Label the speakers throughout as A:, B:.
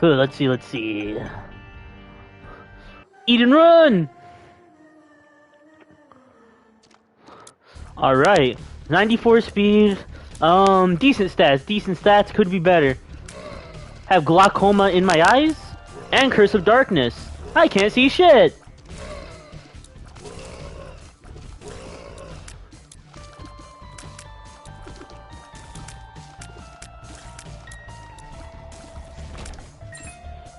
A: Let's see, let's see. Eat and run! Alright. 94 speed. Decent stats, could be better. Have glaucoma in my eyes? And Curse of Darkness. I can't see shit!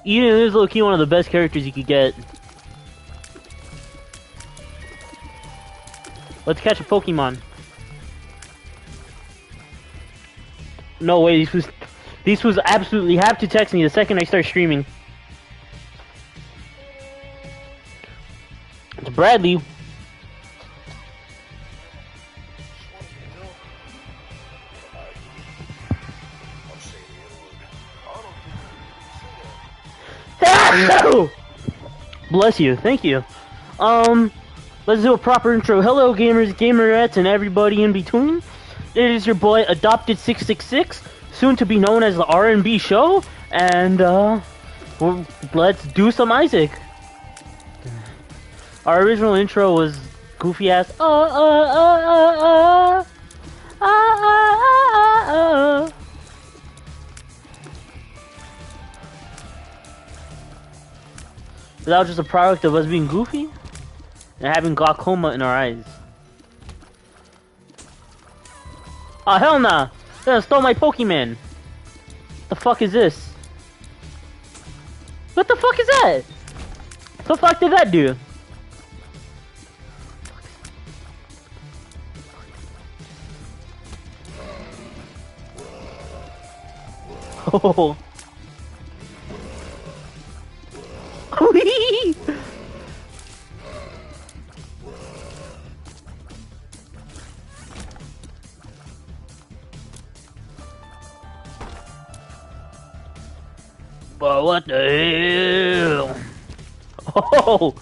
A: Eden is low-key one of the best characters you could get. Let's catch a Pokemon. No way, these was absolutely have to text me the second I start streaming. It's Bradley. Bless you, thank you. Let's do a proper intro. Hello gamers, gamerettes, and everybody in between. It is your boy Adopted 666, soon to be known as the R&B show, and let's do some Isaac. Our original intro was goofy ass That was just a product of us being goofy and having glaucoma in our eyes. Oh hell nah! They stole my Pokemon! The fuck is this? What the fuck is that? What the fuck did that do? Oh. But what the hell? Oh,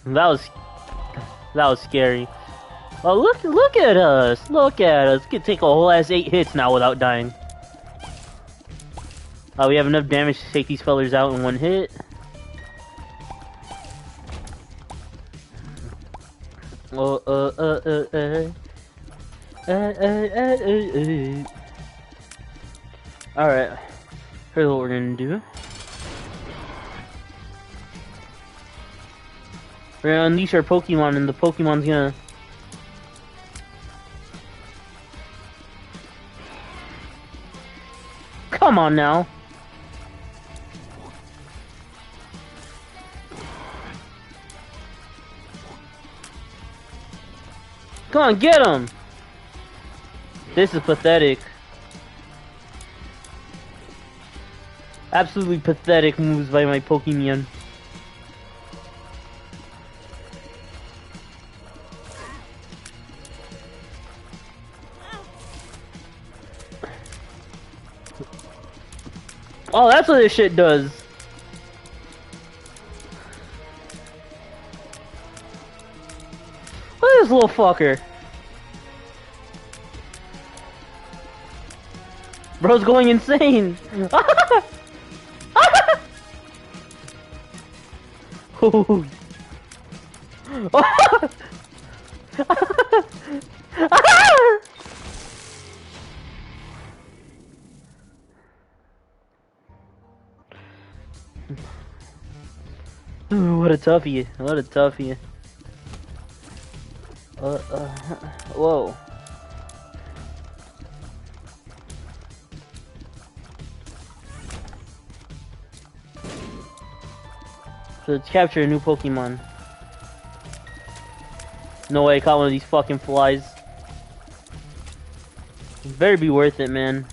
A: that was scary. Oh, look at us! Look at us! Could take a whole ass 8 hits now without dying. We have enough damage to take these fellers out in 1 hit. Alright. Here's what we're gonna do. We're gonna unleash our Pokemon, and the Pokemon's gonna... Come on now! Come on, get him! This is pathetic. Absolutely pathetic moves by my Pokemon. Oh, that's what this shit does. Look at this little fucker. Bro's going insane. Oh. Ooh, what a toughie. What a toughie. Whoa. So let's capture a new Pokemon. No way I caught one of these fucking flies. It better be worth it, man.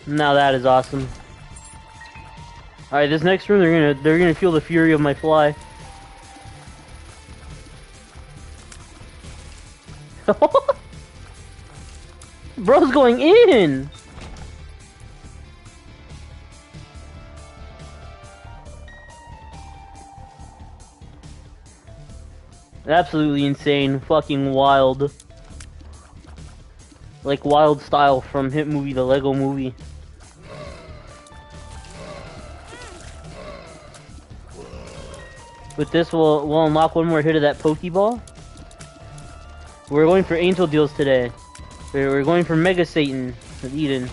A: Now that is awesome. Alright, this next room they're gonna feel the fury of my fly. Bro's going in! Absolutely insane. Fucking wild. Like Wild Style from hit movie, the Lego movie. With this, we'll unlock one more hit of that Pokeball. We're going for Angel Deals today. We're going for Mega Satan of Eden.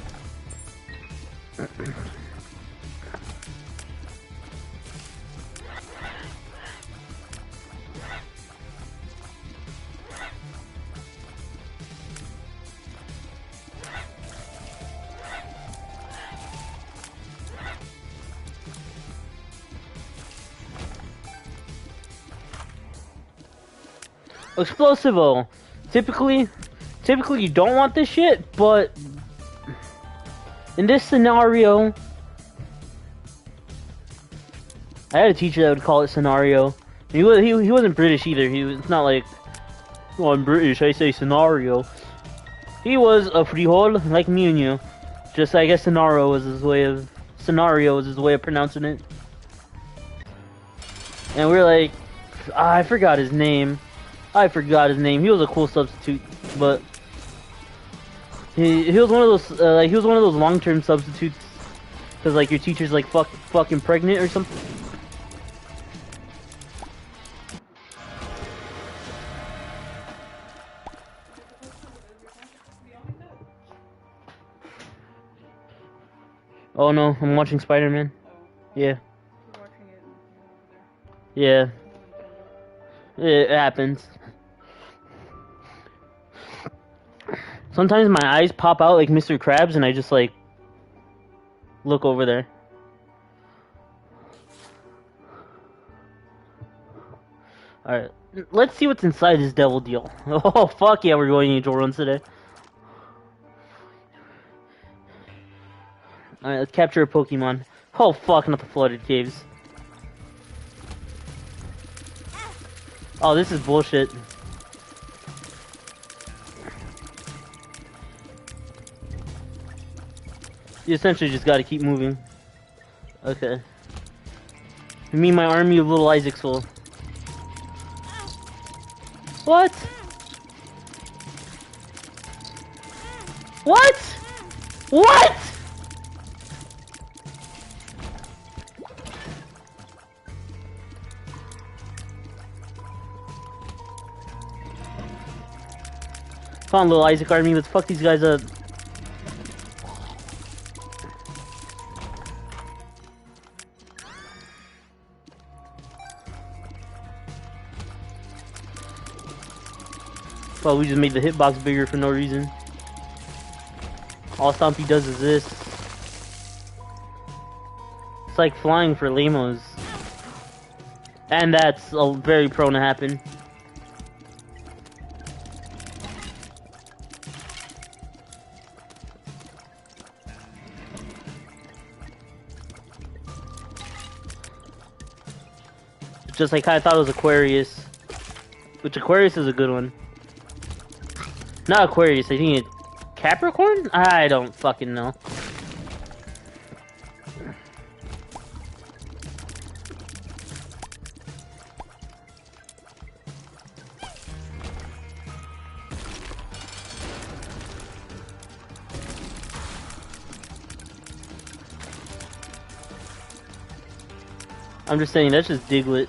A: Explosivo. Typically you don't want this shit, but in this scenario, I had a teacher that would call it scenario. He wasn't British either. It's not like, oh, I'm British, I say scenario. He was a freehold like me and you. Just I guess scenario was his way of pronouncing it. And we were like, I forgot his name. He was a cool substitute, but he was one of those long-term substitutes because like your teacher's like fucking pregnant or something. Oh no, I'm watching Spider-Man. Yeah. Yeah. It happens. Sometimes my eyes pop out like Mr. Krabs and I just like look over there. Alright, let's see what's inside this devil deal. Oh fuck yeah, we're going angel runs today. Alright, let's capture a Pokemon. Oh fuck, not the flooded caves. Oh, this is bullshit. You essentially just gotta keep moving. Okay. Me and my army of little Isaacs will. What? What? What? Come on, little Isaac army, let's fuck these guys up. Well, we just made the hitbox bigger for no reason. All Stompy does is this. It's like flying for lamos. And that's very prone to happen. Just like I thought it was Aquarius. Which Aquarius is a good one. Not Aquarius, I think it's Capricorn? I don't fucking know. I'm just saying, that's just Diglett.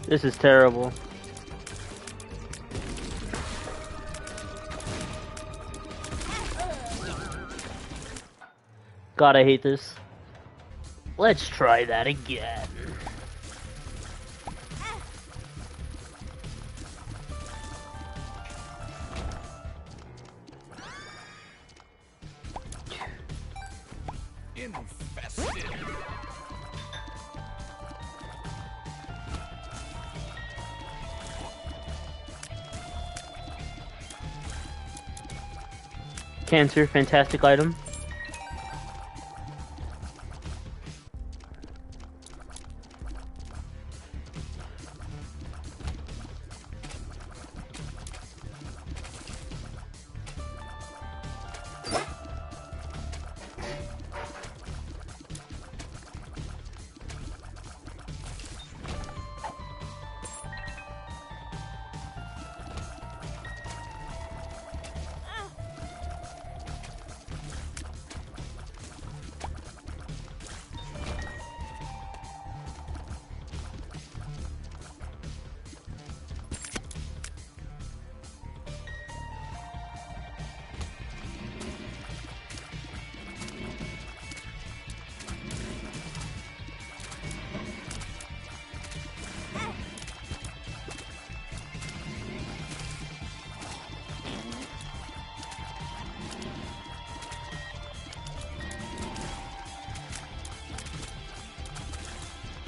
A: This is terrible. God, I hate this. Let's try that again.
B: Infested.
A: Cancer, fantastic item.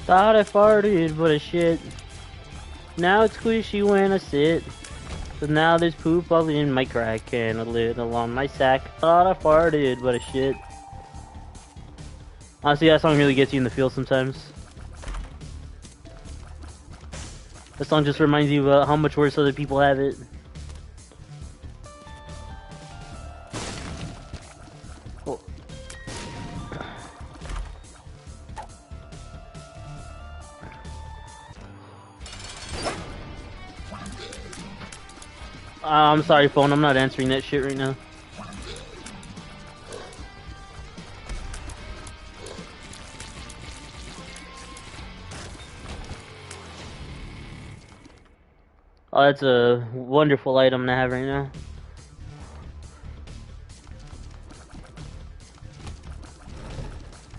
A: Thought I farted, but a shit. Now it's squishy when I sit. So now there's poop all in my crack and a little on my sack. Thought I farted, but a shit. Honestly, that song really gets you in the feel sometimes. That song just reminds you about how much worse other people have it. Oh. I'm sorry, phone. I'm not answering that shit right now. Oh, that's a wonderful item to have right now.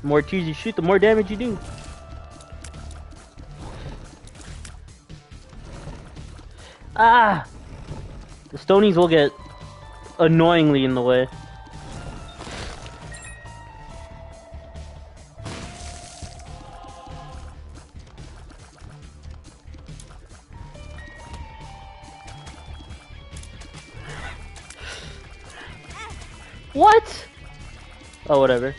A: The more tears you shoot, the more damage you do. Ah! The stonies will get annoyingly in the way. What? Oh, whatever.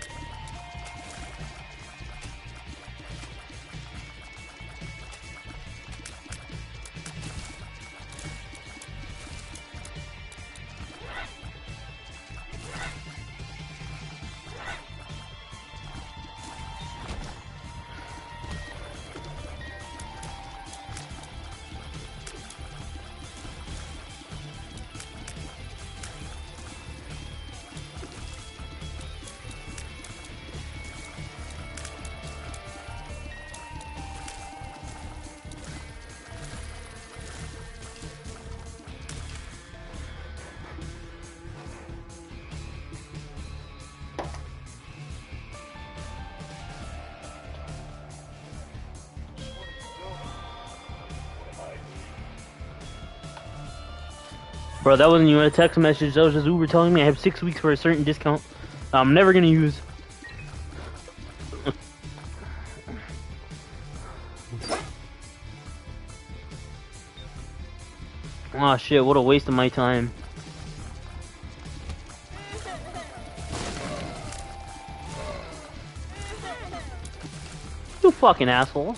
A: Bro, that wasn't even a text message. That was just Uber telling me I have 6 weeks for a certain discount I'm never gonna use. Aw, shit, what a waste of my time. You fucking asshole.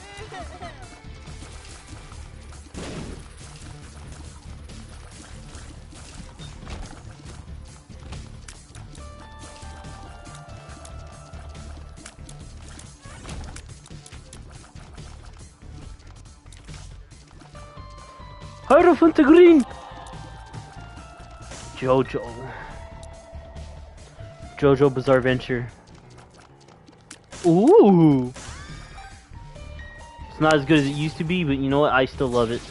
A: Hierophant green. Jojo Bizarre Venture. Ooh. It's not as good as it used to be, but you know what? I still love it.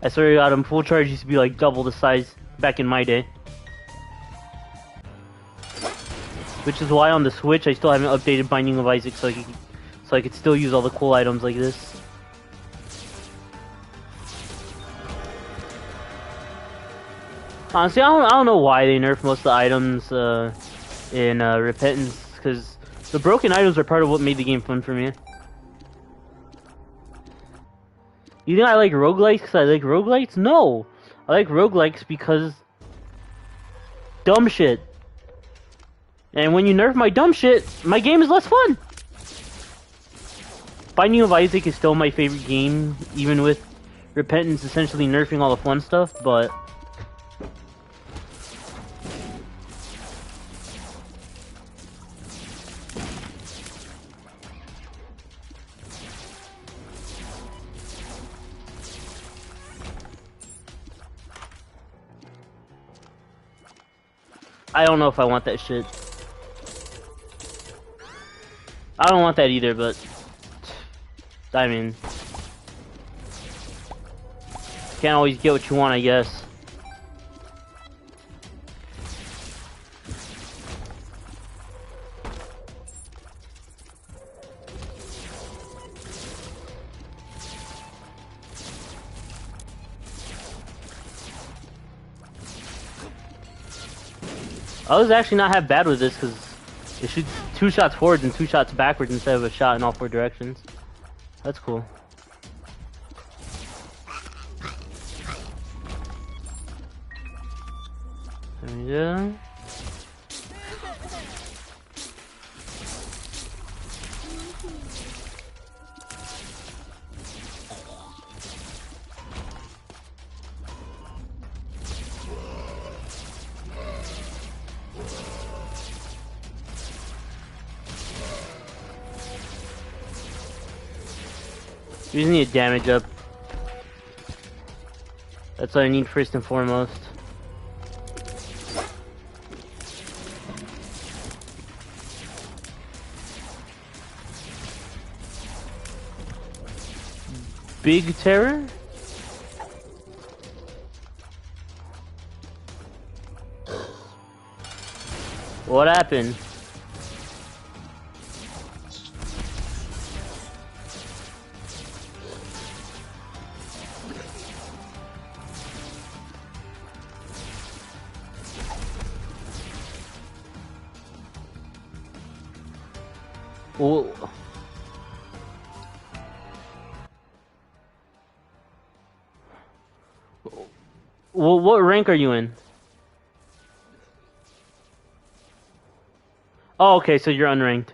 A: I swear to God, on full charge used to be like double the size back in my day. Which is why on the Switch I still haven't updated Binding of Isaac so I could still use all the cool items like this. Honestly, I don't know why they nerfed most of the items in Repentance, because The broken items are part of what made the game fun for me. You think I like roguelikes because I like roguelikes? No! I like roguelikes because... dumb shit. And when you nerf my dumb shit, my game is less fun! Binding of Isaac is still my favorite game, even with Repentance essentially nerfing all the fun stuff, but... I don't know if I want that shit. I don't want that either, but... I mean... can't always get what you want, I guess. I was actually not half bad with this because it shoots 2 shots forwards and 2 shots backwards instead of a shot in all 4 directions. That's cool. There we go. You just need damage up. That's what I need first and foremost. Big terror? What happened? Well, what rank are you in? Oh, okay, so you're unranked.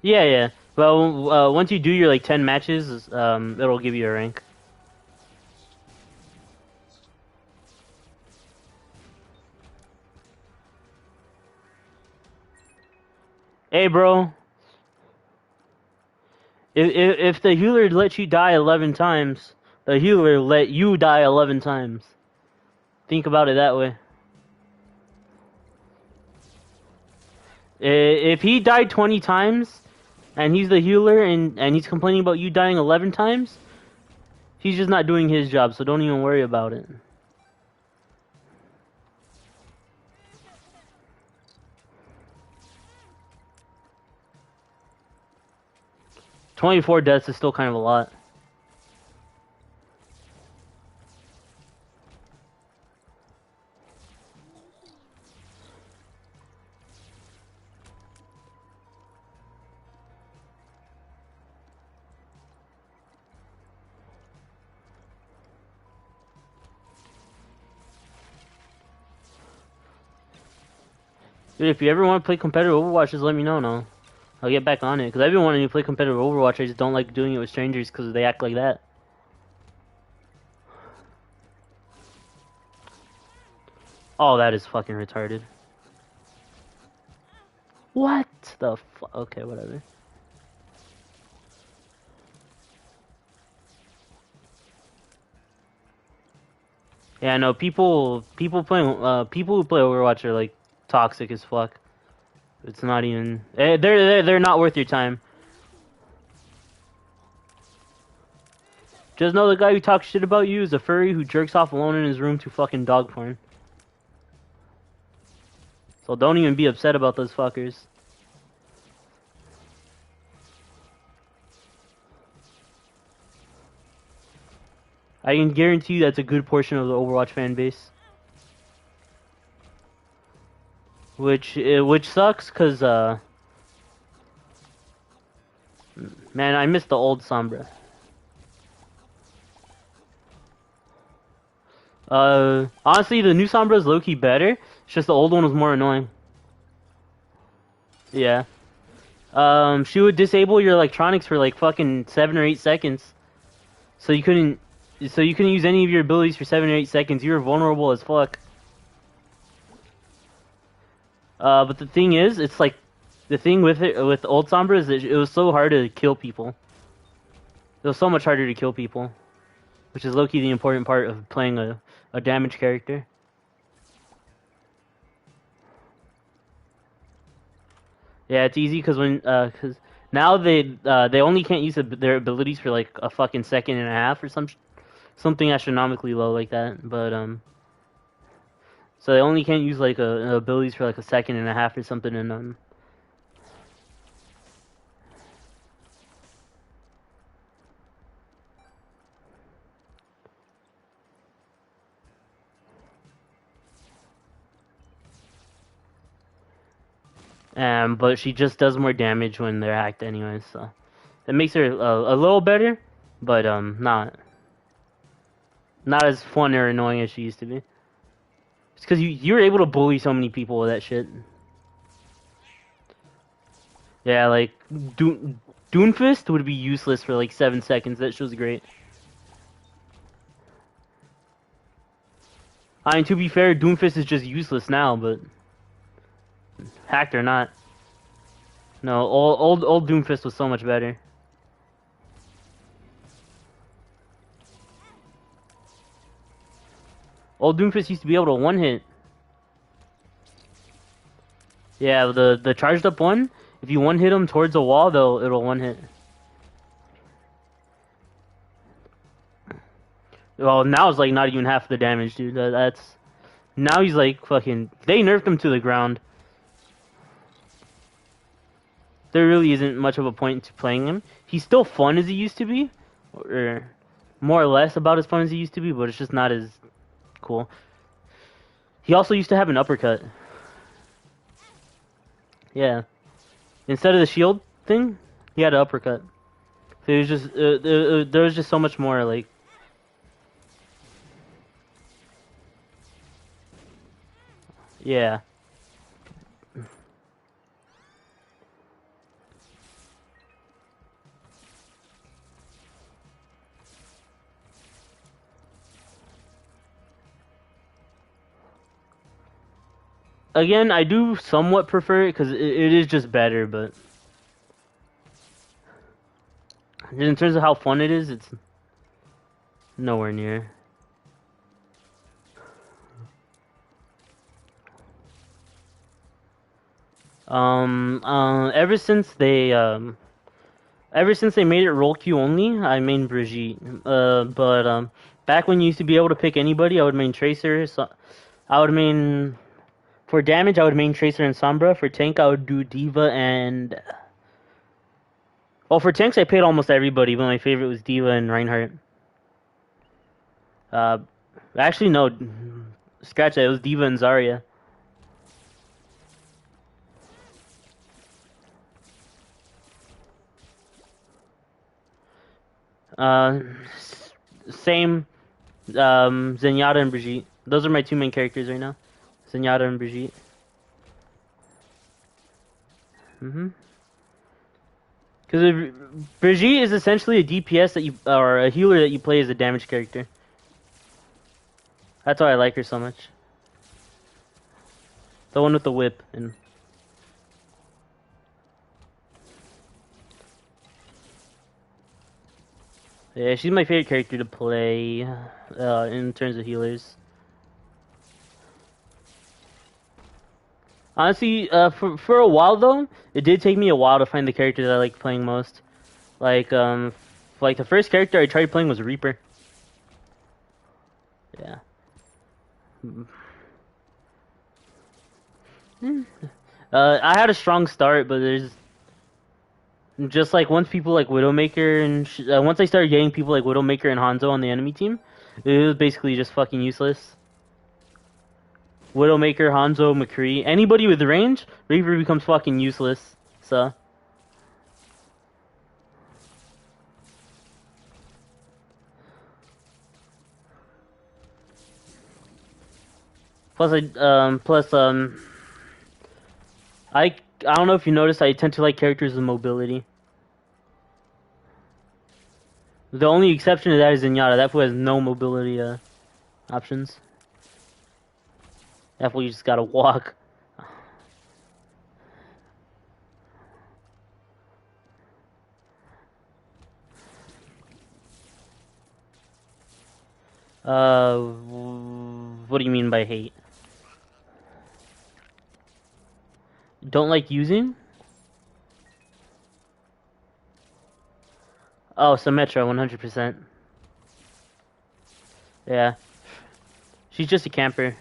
A: Yeah, yeah. Well, once you do your like 10 matches, it'll give you a rank. Hey, bro. If the healer lets you die 11 times, the healer let you die 11 times. Think about it that way. If he died 20 times, and he's the healer, and he's complaining about you dying 11 times, he's just not doing his job, so don't even worry about it. 24 deaths is still kind of a lot. Dude, if you ever want to play competitive Overwatch, just let me know, no? I'll get back on it, because I've been wanting to play competitive Overwatch, I just don't like doing it with strangers, because they act like that. Oh, that is fucking retarded. What the fu- Okay, whatever. Yeah, no, people playing, people who play Overwatch are, like, toxic as fuck. It's not even... They're not worth your time. Just know the guy who talks shit about you is a furry who jerks off alone in his room to fucking dog porn. So don't even be upset about those fuckers. I can guarantee you that's a good portion of the Overwatch fan base. which sucks, cause man, I miss the old Sombra. Honestly, the new Sombra is low-key better. It's just the old one was more annoying. Yeah. She would disable your electronics for like fucking 7 or 8 seconds. So you couldn't, use any of your abilities for 7 or 8 seconds. You were vulnerable as fuck. But the thing is, it's like, the thing with old Sombra is that it was so hard to kill people. It was so much harder to kill people, which is low-key the important part of playing a damage character. Yeah, it's easy because cause now they only can't use their abilities for like a fucking second and a half or something astronomically low like that. But so they only can't use like abilities for like a second and a half or something. But she just does more damage when they're hacked anyways, so that makes her a little better, but not as fun or annoying as she used to be. It's because you were able to bully so many people with that shit. Yeah, like Doomfist would be useless for like 7 seconds. That show's great. I mean, to be fair, Doomfist is just useless now, but hacked or not. No, old Doomfist was so much better. Old Doomfist used to be able to one hit. Yeah, the charged up one. If you one hit them towards a wall, it'll one hit. Well, now it's like not even half the damage, dude. That's now he's like fucking. They nerfed him to the ground. There really isn't much of a point to playing him. He's still fun as he used to be, or more or less about as fun as he used to be, but it's just not as cool. He also used to have an uppercut. Yeah. Instead of the shield thing, he had an uppercut. So it was just there was just so much more like. Yeah. Again, I do somewhat prefer it because it is just better, but in terms of how fun it is, it's nowhere near. Ever since they made it roll queue only, I main Brigitte. But back when you used to be able to pick anybody, I would main Tracer. So I would main for damage. I would main Tracer and Sombra. For tank, I would do Diva and. Well, for tanks, I paid almost everybody, but my favorite was Diva and Reinhardt. Actually, no, scratch that. It was Diva and Zarya. Same, Zenyatta and Brigitte. Those are my two main characters right now. Zenyatta and Brigitte. Because Brigitte is essentially a DPS that you, or a healer that you play as a damage character. That's why I like her so much. The one with the whip and. Yeah, she's my favorite character to play in terms of healers. Honestly, for a while though, it did take me a while to find the character that I like playing most. Like the first character I tried playing was Reaper. Yeah. I had a strong start, but there's just like once people like Widowmaker and once I started getting people like Widowmaker and Hanzo on the enemy team, it was basically just fucking useless. Widowmaker, Hanzo, McCree. Anybody with range, Reaver becomes fucking useless. So. I don't know if you noticed, I tend to like characters with mobility. The only exception to that is Zenyatta. That fool has no mobility options. That fool you just gotta walk. What do you mean by hate? Don't like using? Oh, Symmetra, 100%. Yeah. She's just a camper.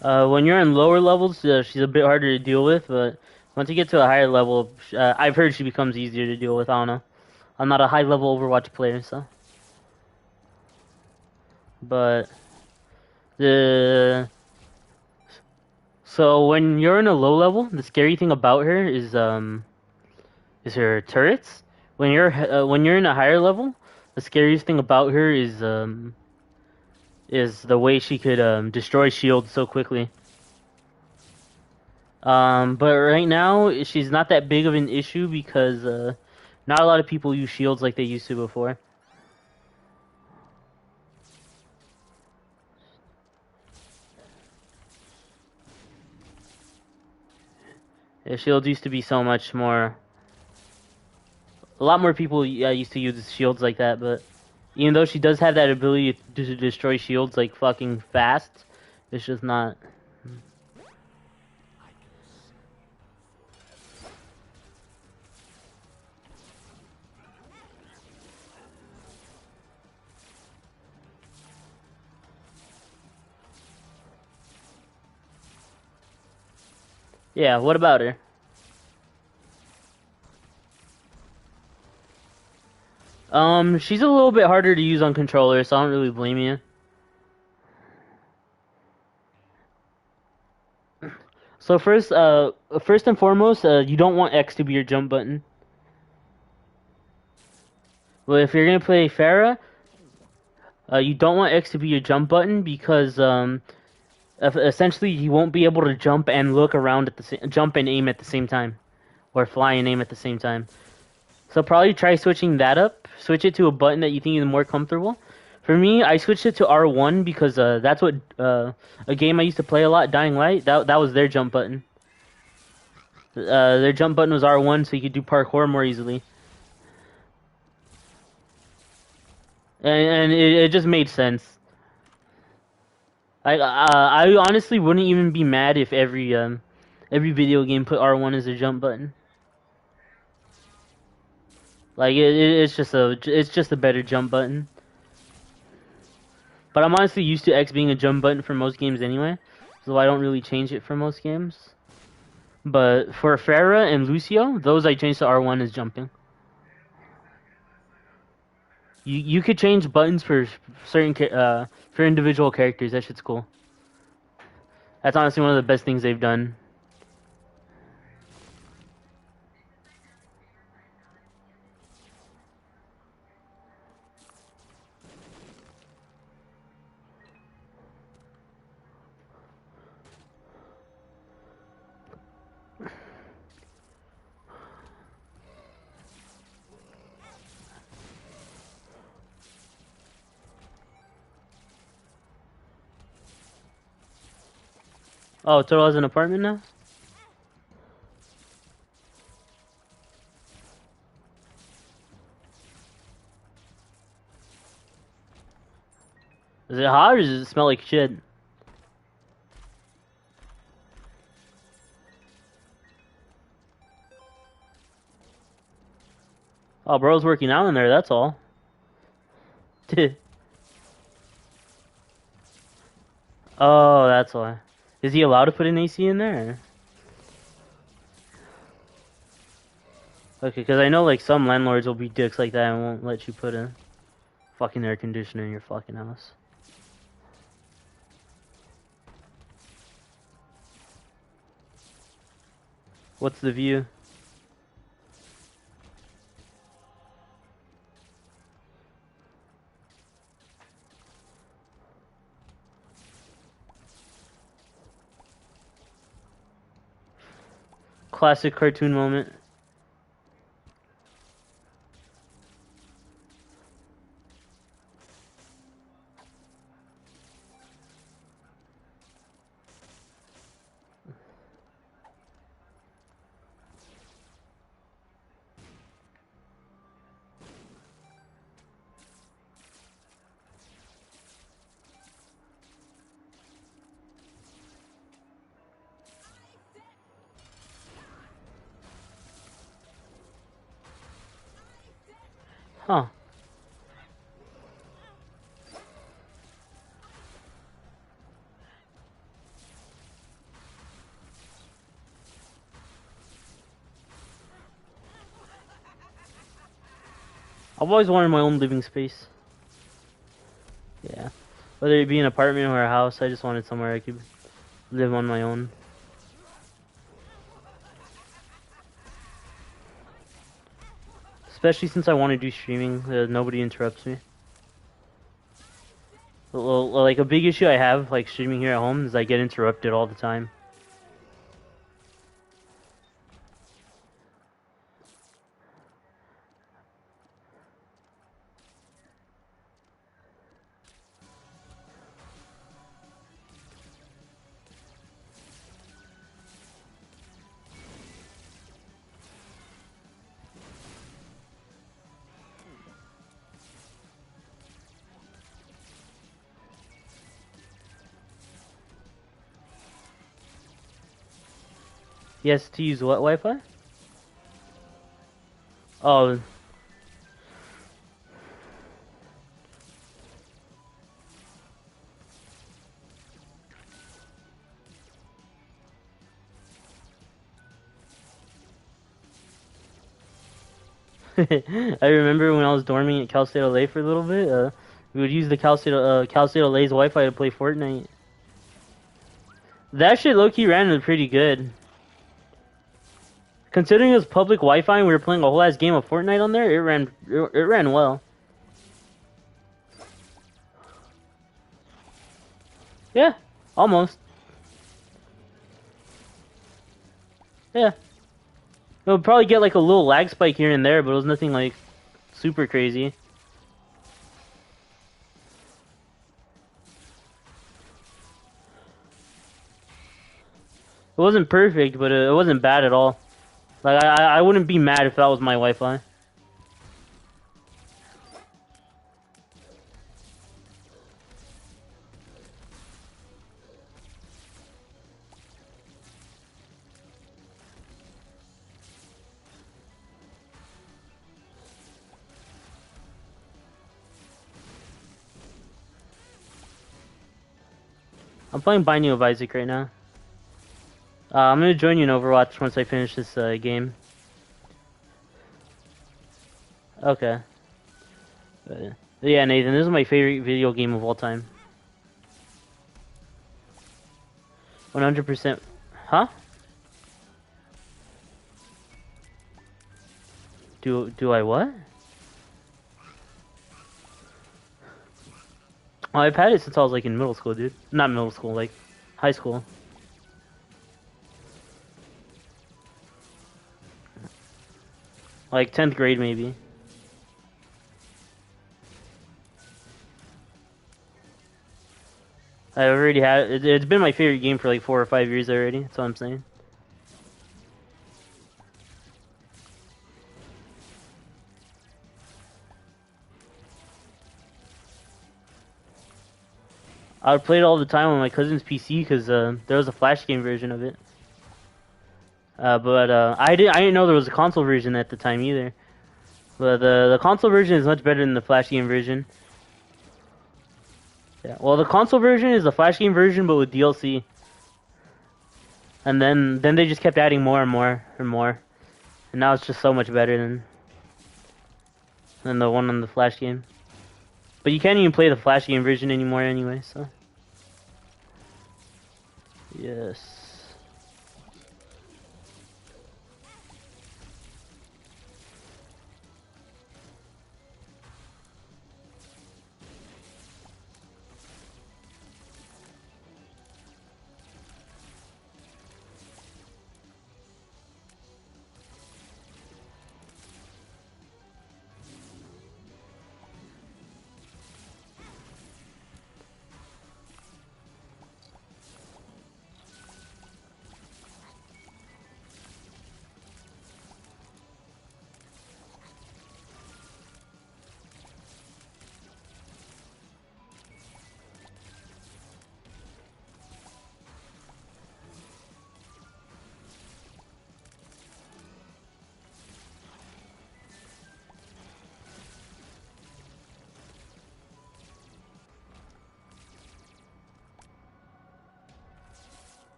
A: When you're in lower levels, she's a bit harder to deal with, but once you get to a higher level, I've heard she becomes easier to deal with. I don't know. I'm not a high level Overwatch player, so. But the so when you're in a low level, the scary thing about her is her turrets. When you're in a higher level, the scariest thing about her is the way she could destroy shields so quickly. But right now she's not that big of an issue because not a lot of people use shields like they used to before. Yeah, shields used to be so much more. A lot more people used to use shields like that, but even though she does have that ability to destroy shields like fucking fast, it's just not. Yeah, what about her? She's a little bit harder to use on controller, so I don't really blame you. So first and foremost, you don't want X to be your jump button. Well, if you're gonna play Pharah, you don't want X to be your jump button because essentially you won't be able to jump and look around at the jump and aim at the same time, or fly and aim at the same time. So probably try switching that up. Switch it to a button that you think is more comfortable. For me, I switched it to R1 because that's what a game I used to play a lot, Dying Light. That was their jump button. Their jump button was R1, so you could do parkour more easily. And it just made sense. I honestly wouldn't even be mad if every video game put R1 as a jump button. Like it's just a better jump button. But I'm honestly used to X being a jump button for most games anyway, so I don't really change it for most games. But for Pharah and Lucio, those I changed to R1 as jumping. You could change buttons for certain for individual characters. That shit's cool. That's honestly one of the best things they've done. Oh, Toro has an apartment now? Is it hot or does it smell like shit? Oh, bro's working out in there, that's all. Oh, that's why. Is he allowed to put an AC in there? Okay, because I know like some landlords will be dicks like that and won't let you put a fucking air conditioner in your fucking house. What's the view? Classic cartoon moment. Huh. I've always wanted my own living space. Yeah. Whether it be an apartment or a house, I just wanted somewhere I could live on my own. Especially since I want to do streaming, nobody interrupts me. Well, like a big issue I have, like streaming here at home, is I get interrupted all the time. Yes, to use what Wi-Fi? Oh. I remember when I was dorming at Cal State LA for a little bit, we would use the Cal State LA's Wi-Fi to play Fortnite. That shit low-key ran pretty good. Considering it was public Wi-Fi and we were playing a whole ass game of Fortnite on there, it ran well. Yeah, almost. Yeah. It would probably get like a little lag spike here and there, but it was nothing like super crazy. It wasn't perfect, but it wasn't bad at all. Like, I wouldn't be mad if that was my Wi-Fi. I'm playing Binding of Isaac right now. I'm gonna join you in Overwatch once I finish this game. Okay. Yeah, Nathan, this is my favorite video game of all time. 100%. Huh? Do I what? Oh, I've had it since I was like in middle school, dude. Not middle school, like high school. Like 10th grade, maybe. I already had it. It's been my favorite game for like 4 or 5 years already. That's what I'm saying. I would play it all the time on my cousin's PC because there was a flash game version of it. But I didn't know there was a console version at the time either. But the console version is much better than the flash game version. Yeah, well, the console version is the flash game version, but with DLC. And then they just kept adding more and more and more. And now it's just so much better than the one on the Flash game. But you can't even play the Flash game version anymore anyway, so. Yes.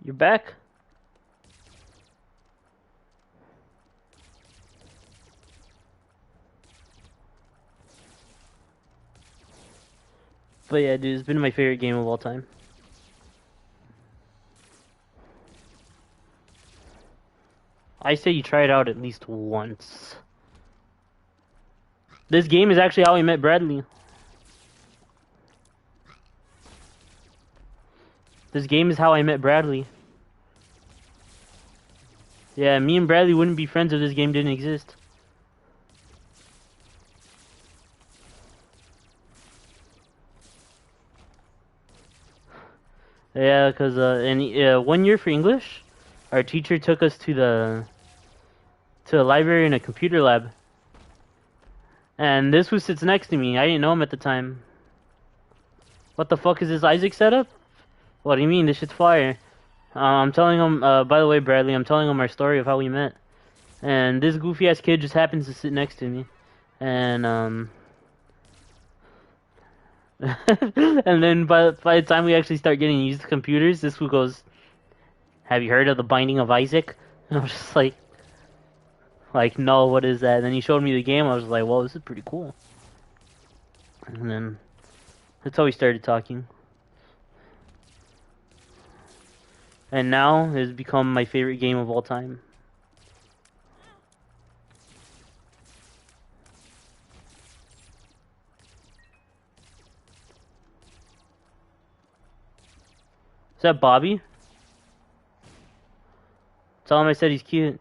A: You're back? But yeah, dude, it's been my favorite game of all time. I say you try it out at least once. This game is actually how I met Bradley. This game is how I met Bradley. Yeah, me and Bradley wouldn't be friends if this game didn't exist. Yeah, because in 1 year for English, our teacher took us to the library in a computer lab. And this who sits next to me, I didn't know him at the time. What the fuck is this Isaac setup? What do you mean? This shit's fire. I'm telling him, by the way, Bradley, I'm telling him our story of how we met. And this goofy ass kid just happens to sit next to me. And, and then by the time we actually start getting used to computers, this who goes, "Have you heard of the Binding of Isaac?" And I was just like, no, what is that? And then he showed me the game. I was like, well, this is pretty cool. And then that's how we started talking. And now it's become my favorite game of all time. Is that Bobby? Tell him I said he's cute.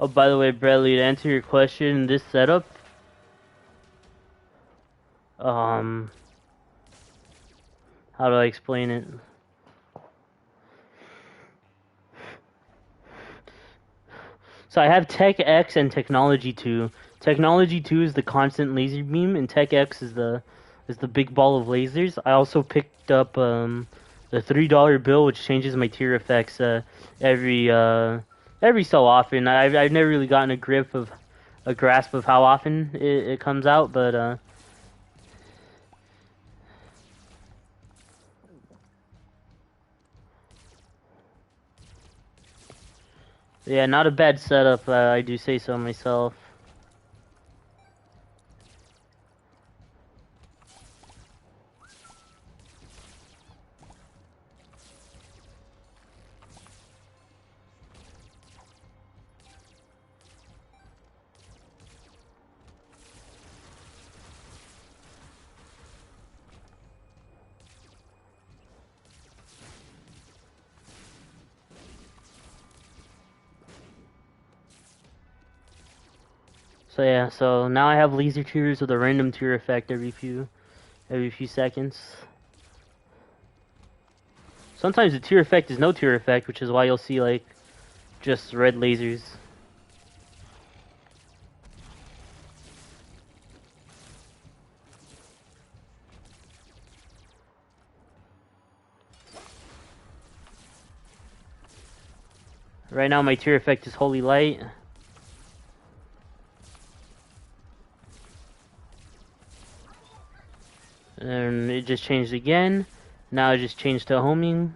A: Oh, by the way, Bradley, to answer your question, this setup, um, How do I explain it? So I have Tech X and Technology 2. Technology 2 is the constant laser beam, and Tech X is the big ball of lasers. I also picked up the $3 bill, which changes my tier effects every every so often. I've never really gotten a grasp of how often it comes out, but yeah, not a bad setup. I do say so myself. So yeah, so now I have laser tiers with a random tier effect every few seconds. Sometimes the tier effect is no tier effect, which is why you'll see like just red lasers. Right now my tier effect is Holy Light. And it just changed again. Now it just changed to homing.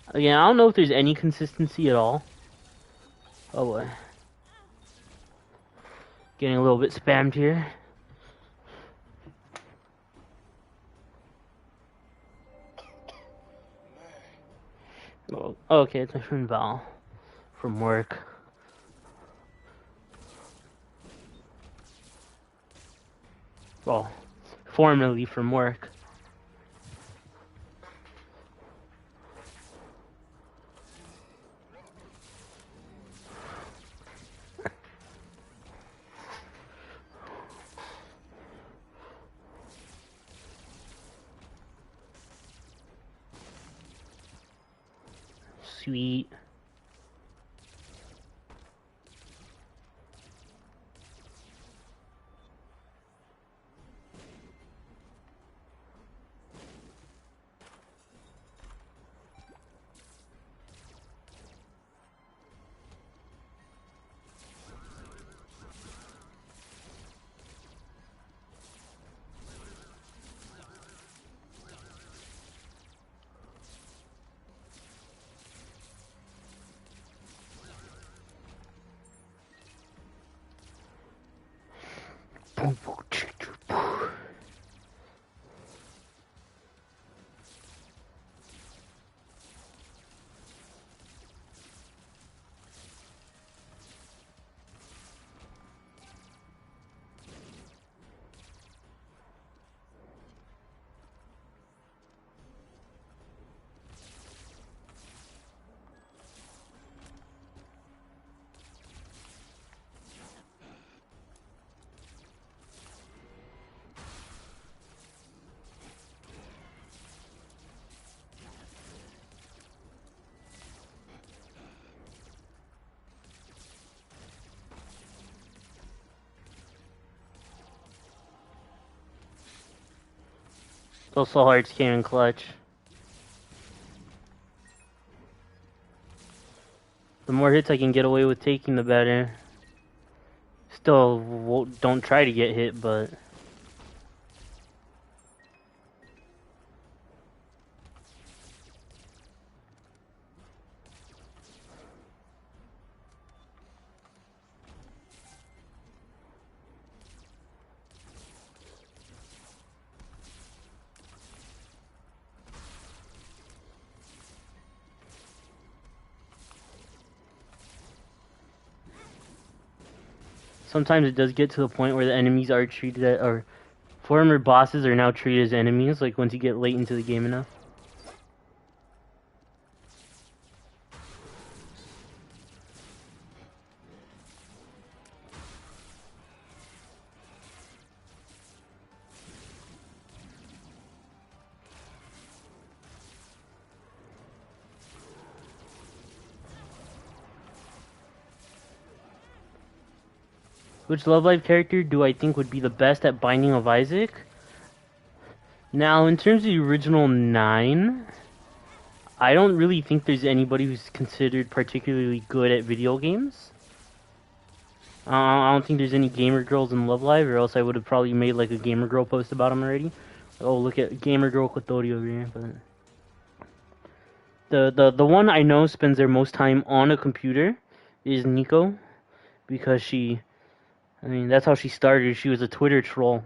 A: Again, I don't know if there's any consistency at all. Oh boy. Getting a little bit spammed here. Oh, okay, it's my friend Val from work. Well, formerly from work. Sweet. Those soul hearts came in clutch. The more hits I can get away with taking, the better. Still, don't try to get hit, but... Sometimes it does get to the point where the enemies are treated as, or former bosses are now treated as enemies, like once you get late into the game enough. Which Love Live character do I think would be the best at Binding of Isaac? Now, in terms of the original 9, I don't really think there's anybody who's considered particularly good at video games. I don't think there's any gamer girls in Love Live, or else I would have probably made like a gamer girl post about them already. Oh, look at gamer girl Kotori over here. But the one I know spends their most time on a computer is Nico, because I mean, that's how she started. She was a Twitter troll.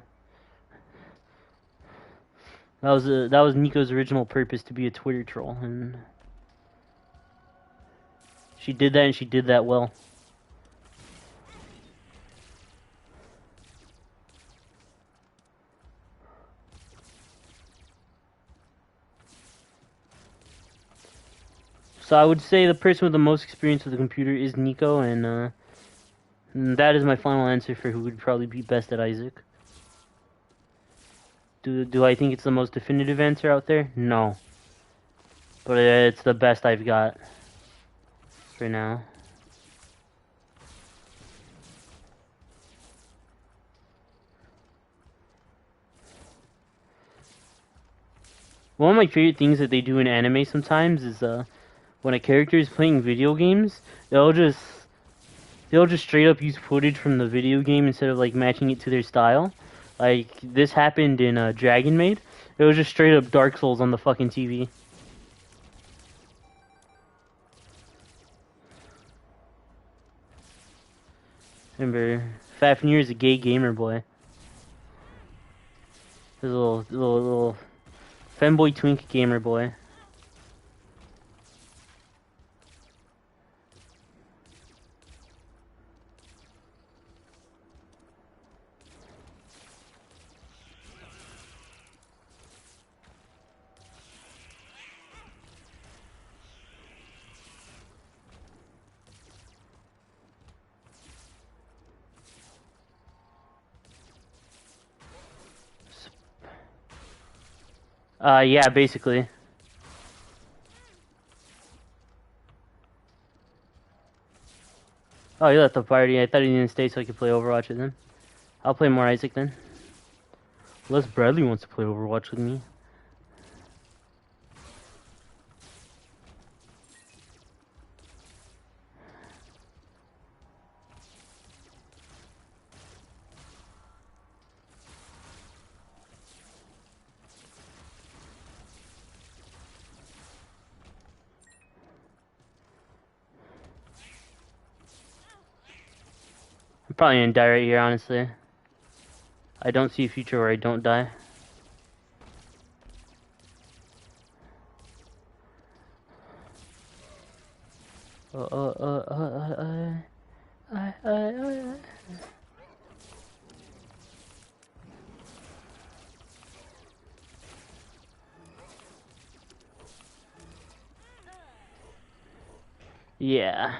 A: That was Nico's original purpose, to be a Twitter troll, and she did that, and she did that well. So I would say the person with the most experience with the computer is Nico, and that is my final answer for who would probably be best at Isaac. Do I think it's the most definitive answer out there? No. But it's the best I've got for now. One of my favorite things that they do in anime sometimes is when a character is playing video games, they'll just straight up use footage from the video game instead of like matching it to their style. Like this happened in Dragon Maid. It was just straight up Dark Souls on the fucking TV. Remember, Fafnir is a gay gamer boy. He's a little femboy twink gamer boy. Yeah, basically. Oh, you left the party. I thought he didn't stay so I could play Overwatch with him. I'll play more Isaac then. Unless Bradley wants to play Overwatch with me. I'm probably gonna die right here, honestly. I don't see a future where I don't die. Yeah.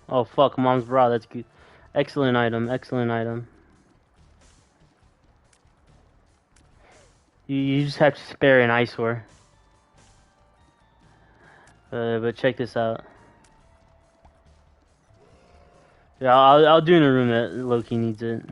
A: Oh fuck, mom's bra, that's good. Excellent item, excellent item. You just have to spare an eyesore. But check this out. Yeah, I'll do in a room that Loki needs it.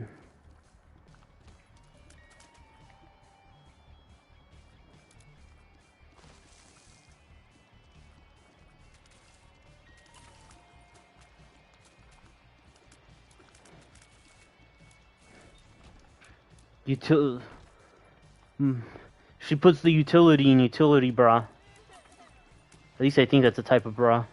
A: She puts the utility in utility bra. At least I think that's a type of bra.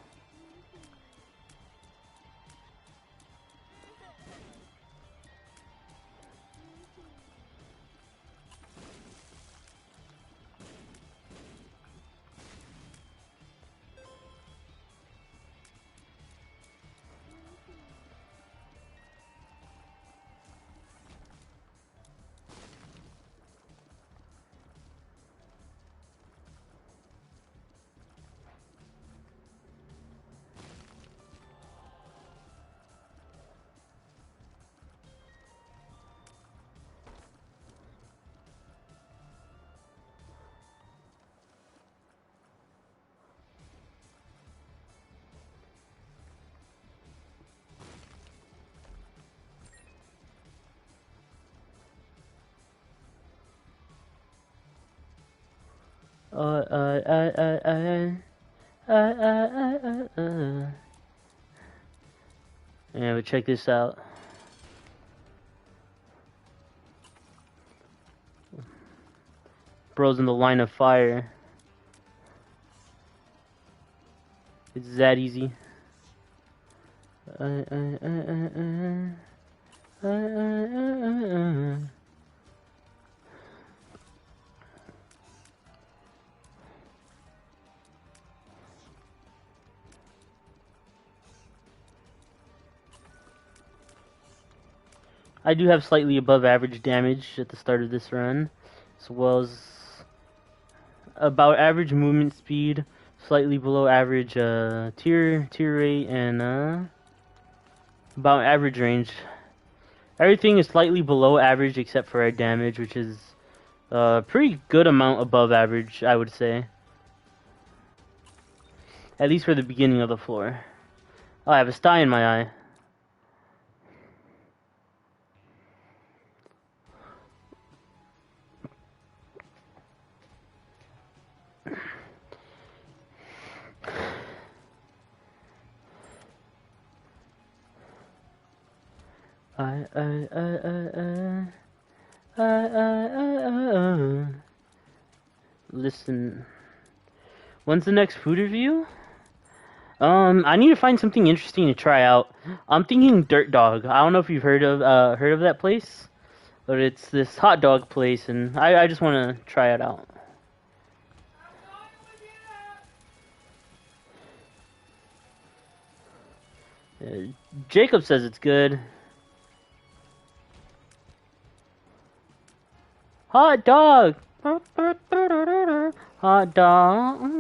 A: Yeah, but check this out. Bro's in the line of fire. It's that easy. I do have slightly above average damage at the start of this run, as well as about average movement speed, slightly below average tier rate, and about average range. Everything is slightly below average except for our damage, which is a pretty good amount above average, I would say. At least for the beginning of the floor. Oh, I have a sty in my eye. Listen. When's the next food review? I need to find something interesting to try out. I'm thinking Dirt Dog. I don't know if you've heard of that place, but it's this hot dog place, and I just want to try it out. Jacob says it's good. Hot dog. Hot dog.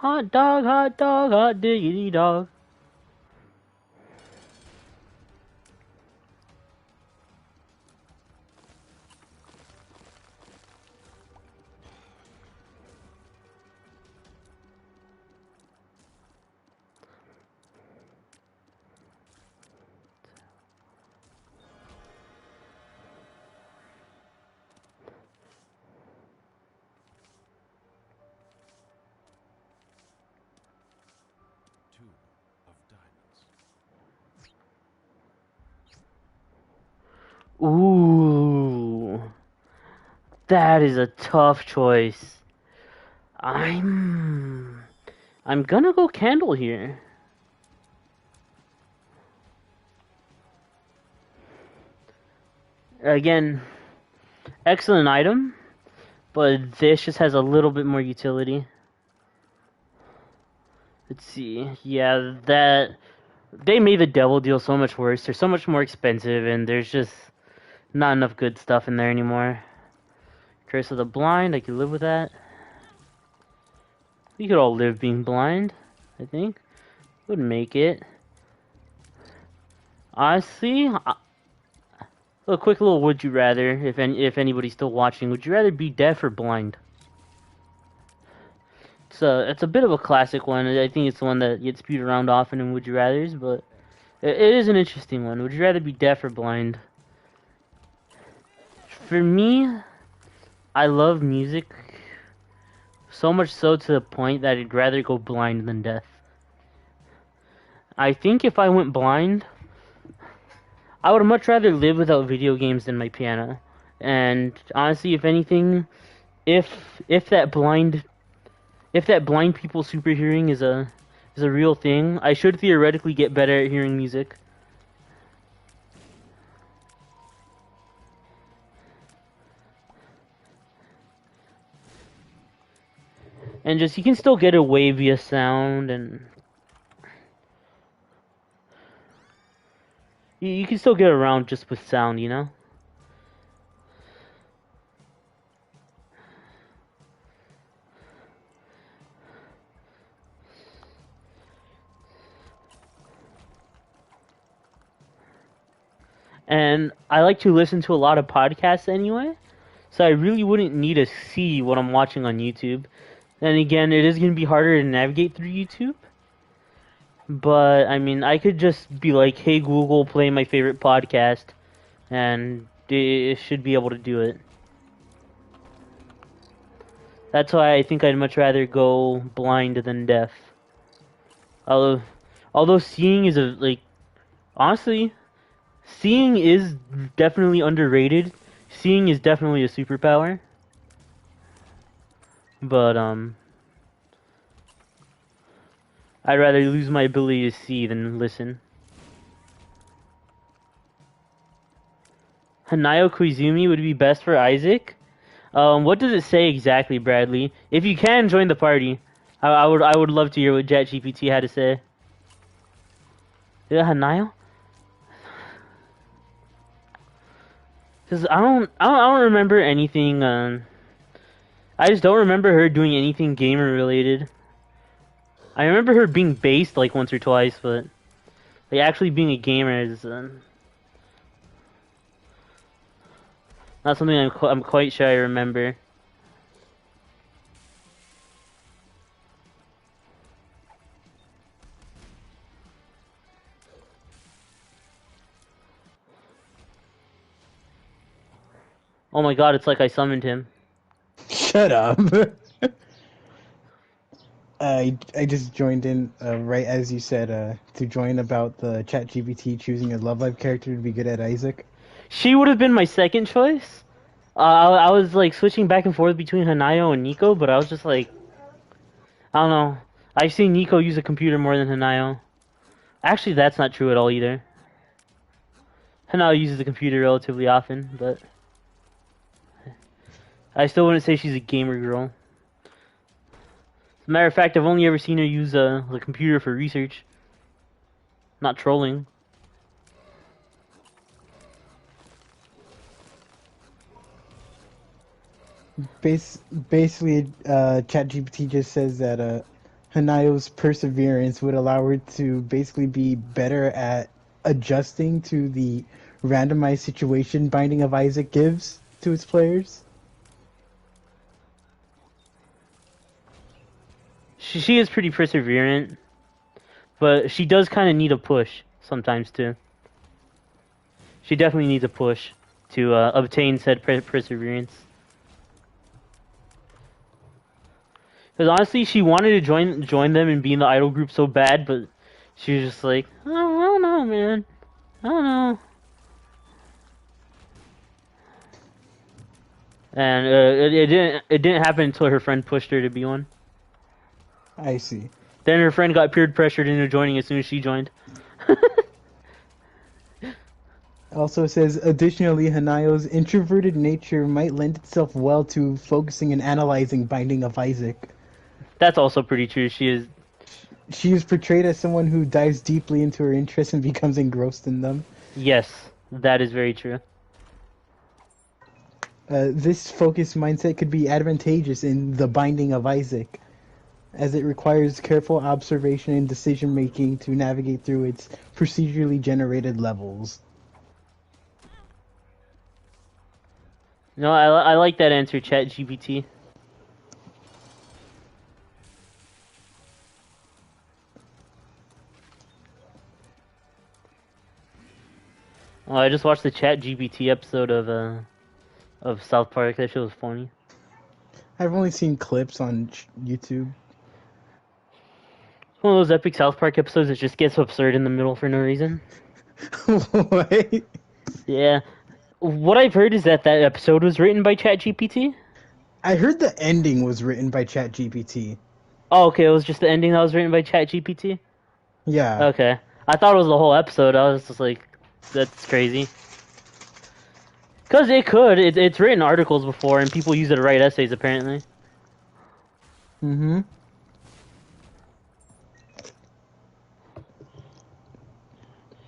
A: Hot dog, hot diggity dog. Ooh, that is a tough choice. I'm gonna go candle here. Again, excellent item, but this just has a little bit more utility. Let's see. Yeah, that they made the devil deal so much worse. They're so much more expensive, and there's just not enough good stuff in there anymore. Curse of the Blind, I could live with that. We could all live being blind, I think. Would make it. Honestly, a quick little would you rather, if anybody's still watching, would you rather be deaf or blind? It's a bit of a classic one. I think it's the one that gets spewed around often in Would You Rathers, but it is an interesting one. Would you rather be deaf or blind? For me, I love music so much so to the point that I'd rather go blind than deaf. I think if I went blind, I would much rather live without video games than my piano. And honestly, if anything, if that blind people super hearing is a real thing, I should theoretically get better at hearing music. And just you can still get away via sound, and you can still get around just with sound, you know? and I like to listen to a lot of podcasts anyway, so I really wouldn't need to see what I'm watching on YouTube. And again, it is going to be harder to navigate through YouTube. But I mean, I could just be like, "Hey Google, play my favorite podcast," and it should be able to do it. That's why I think I'd much rather go blind than deaf. Although, although seeing is a like honestly, seeing is definitely underrated. Seeing is definitely a superpower. But I'd rather lose my ability to see than listen. Hanayo Koizumi would be best for Isaac. What does it say exactly, Bradley? If you can join the party, I would love to hear what ChatGPT had to say. Yeah, Hanayo? Cause I don't remember anything. I just don't remember her doing anything gamer related. I remember her being based like once or twice, but like actually being a gamer is not something I'm quite sure I remember. Oh my god, it's like I summoned him.
B: Shut up. I just joined in right as you said to join about the ChatGPT choosing a Love Live character to be good at Isaac.
A: She would have been my second choice. I was like switching back and forth between Hanayo and Nico, but I was just like, I don't know. I've seen Nico use a computer more than Hanayo. Actually, that's not true at all either. Hanayo uses a computer relatively often, but I still wouldn't say she's a gamer girl. As a matter of fact, I've only ever seen her use the computer for research, not trolling.
B: Basically, ChatGPT just says that Hanayo's perseverance would allow her to basically be better at adjusting to the randomized situation Binding of Isaac gives to its players.
A: She is pretty perseverant, but she does kind of need a push sometimes too. She definitely needs a push to obtain said perseverance. Because honestly, she wanted to join them and be in the idol group so bad, but she was just like, oh, I don't know, man. I don't know. And it didn't happen until her friend pushed her to be one.
B: I see.
A: Then her friend got peer pressured into joining as soon as she joined.
B: Also says, additionally, Hanayo's introverted nature might lend itself well to focusing and analyzing Binding of Isaac.
A: That's also pretty true. She is.
B: She is portrayed as someone who dives deeply into her interests and becomes engrossed in them.
A: Yes, that is very true.
B: This focused mindset could be advantageous in The Binding of Isaac, as it requires careful observation and decision making to navigate through its procedurally generated levels.
A: No, I like that answer, ChatGPT. Oh, I just watched the ChatGPT episode of South Park. That shit was funny.
B: I've only seen clips on YouTube.
A: It's one of those epic South Park episodes that just gets absurd in the middle for no reason.
B: What?
A: Yeah. What I've heard is that episode was written by ChatGPT.
B: I heard the ending was written by ChatGPT.
A: Oh, okay. It was just the ending that was written by ChatGPT.
B: Yeah.
A: Okay. I thought it was the whole episode. I was just like, that's crazy. Because it could. It's written articles before, and people use it to write essays, apparently.
B: Mm-hmm.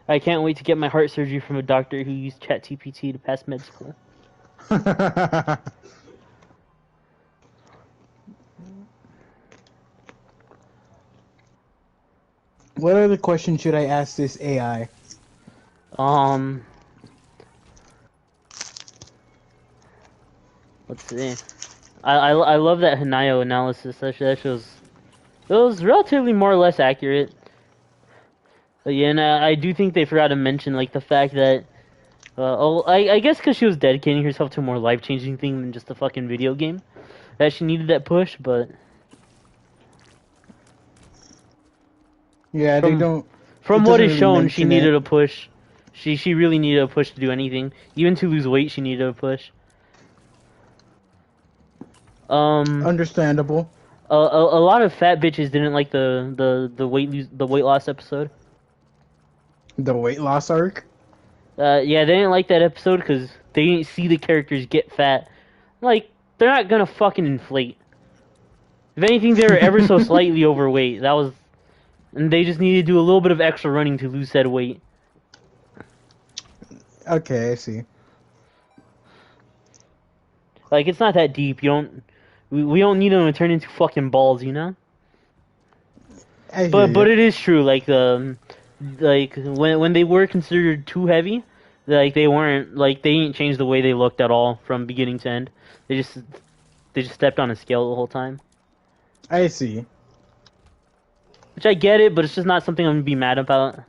A: I can't wait to get my heart surgery from a doctor who used ChatGPT to pass med school.
B: What other question should I ask this AI?
A: Um, Yeah. I love that Hanayo analysis. That shows it was relatively more or less accurate. But yeah, and I do think they forgot to mention like the fact that I guess because she was dedicating herself to a more life changing thing than just a fucking video game, that she needed that push. But
B: Yeah, they
A: from
B: don't.
A: from
B: It
A: what
B: doesn't
A: is
B: really
A: shown, she
B: mention
A: needed
B: it.
A: a push. She really needed a push to do anything, even to lose weight. She needed a push. Um,
B: Understandable.
A: a lot of fat bitches didn't like the weight loss episode.
B: The weight loss arc.
A: Yeah, they didn't like that episode because they didn't see the characters get fat. Like, they're not gonna fucking inflate. If anything, they were ever so slightly overweight. And they just needed to do a little bit of extra running to lose said weight.
B: Okay, I see.
A: Like, it's not that deep. We don't need them to turn into fucking balls, you know?
B: I hear
A: But
B: you.
A: it is true. Like when they were considered too heavy, like they weren't like they didn't change the way they looked at all from beginning to end. They just stepped on a scale the whole time.
B: I see.
A: Which I get it, but it's just not something I'm gonna be mad about.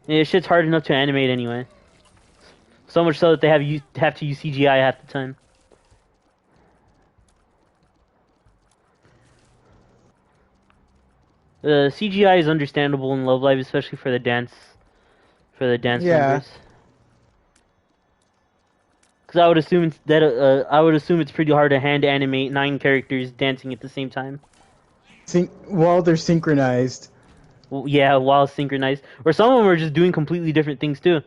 A: Yeah, shit's hard enough to animate anyway. So much so that they have to use CGI half the time. The CGI is understandable in Love Live, especially for the dance
B: Yeah.
A: numbers. Because I would assume it's pretty hard to hand animate 9 characters dancing at the same time.
B: While they're synchronized.
A: Well, yeah, while synchronized, or some of them are just doing completely different things too.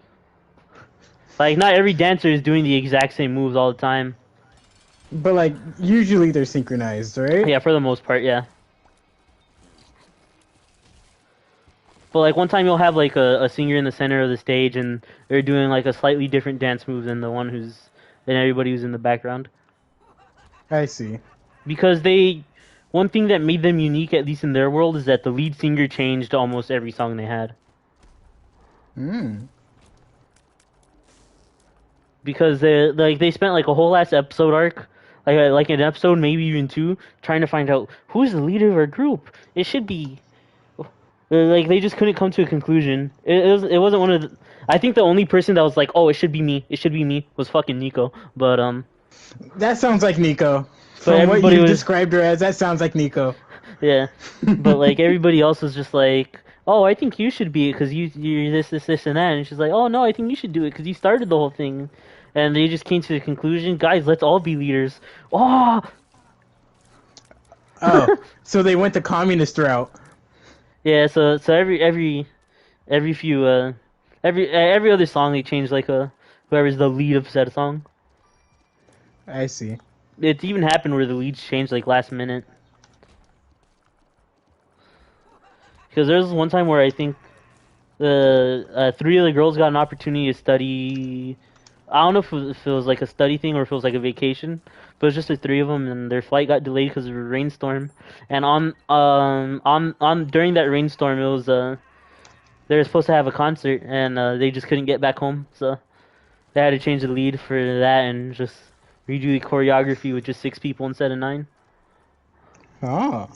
A: Like not every dancer is doing the exact same moves all the time.
B: But like usually they're synchronized, right?
A: Yeah, for the most part, yeah. But like one time you'll have like a singer in the center of the stage and they're doing like a slightly different dance move than than everybody who's in the background.
B: I see.
A: Because one thing that made them unique, at least in their world, is that the lead singer changed almost every song they had.
B: Hmm.
A: Because they spent like a whole last episode arc, like an episode, maybe even 2, trying to find out who's the leader of our group. It should be like they just couldn't come to a conclusion. It wasn't one of the, I think the only person that was like, oh, it should be me, was fucking Nico.
B: That sounds like Nico.
A: But
B: From what
A: everybody
B: you
A: was
B: described her as, that sounds like Nico.
A: yeah. But like everybody else was just like, oh, I think you should be it because you're this and that. And she's like, oh no, I think you should do it because you started the whole thing. And they just came to the conclusion, guys, let's all be leaders. Oh,
B: Oh, so they went the communist route.
A: yeah. So every few every other song they change like whoever's the lead of said song.
B: I see.
A: It's even happened where the leads changed like last minute. Because there was one time where I think the 3 of the girls got an opportunity to study. I don't know if it was like a study thing or if it was like a vacation, but it was just the 3 of them, and their flight got delayed because of a rainstorm. And on during that rainstorm, it was they were supposed to have a concert, and they just couldn't get back home, so they had to change the lead for that and just redo the choreography with just 6 people instead of 9.
B: Oh.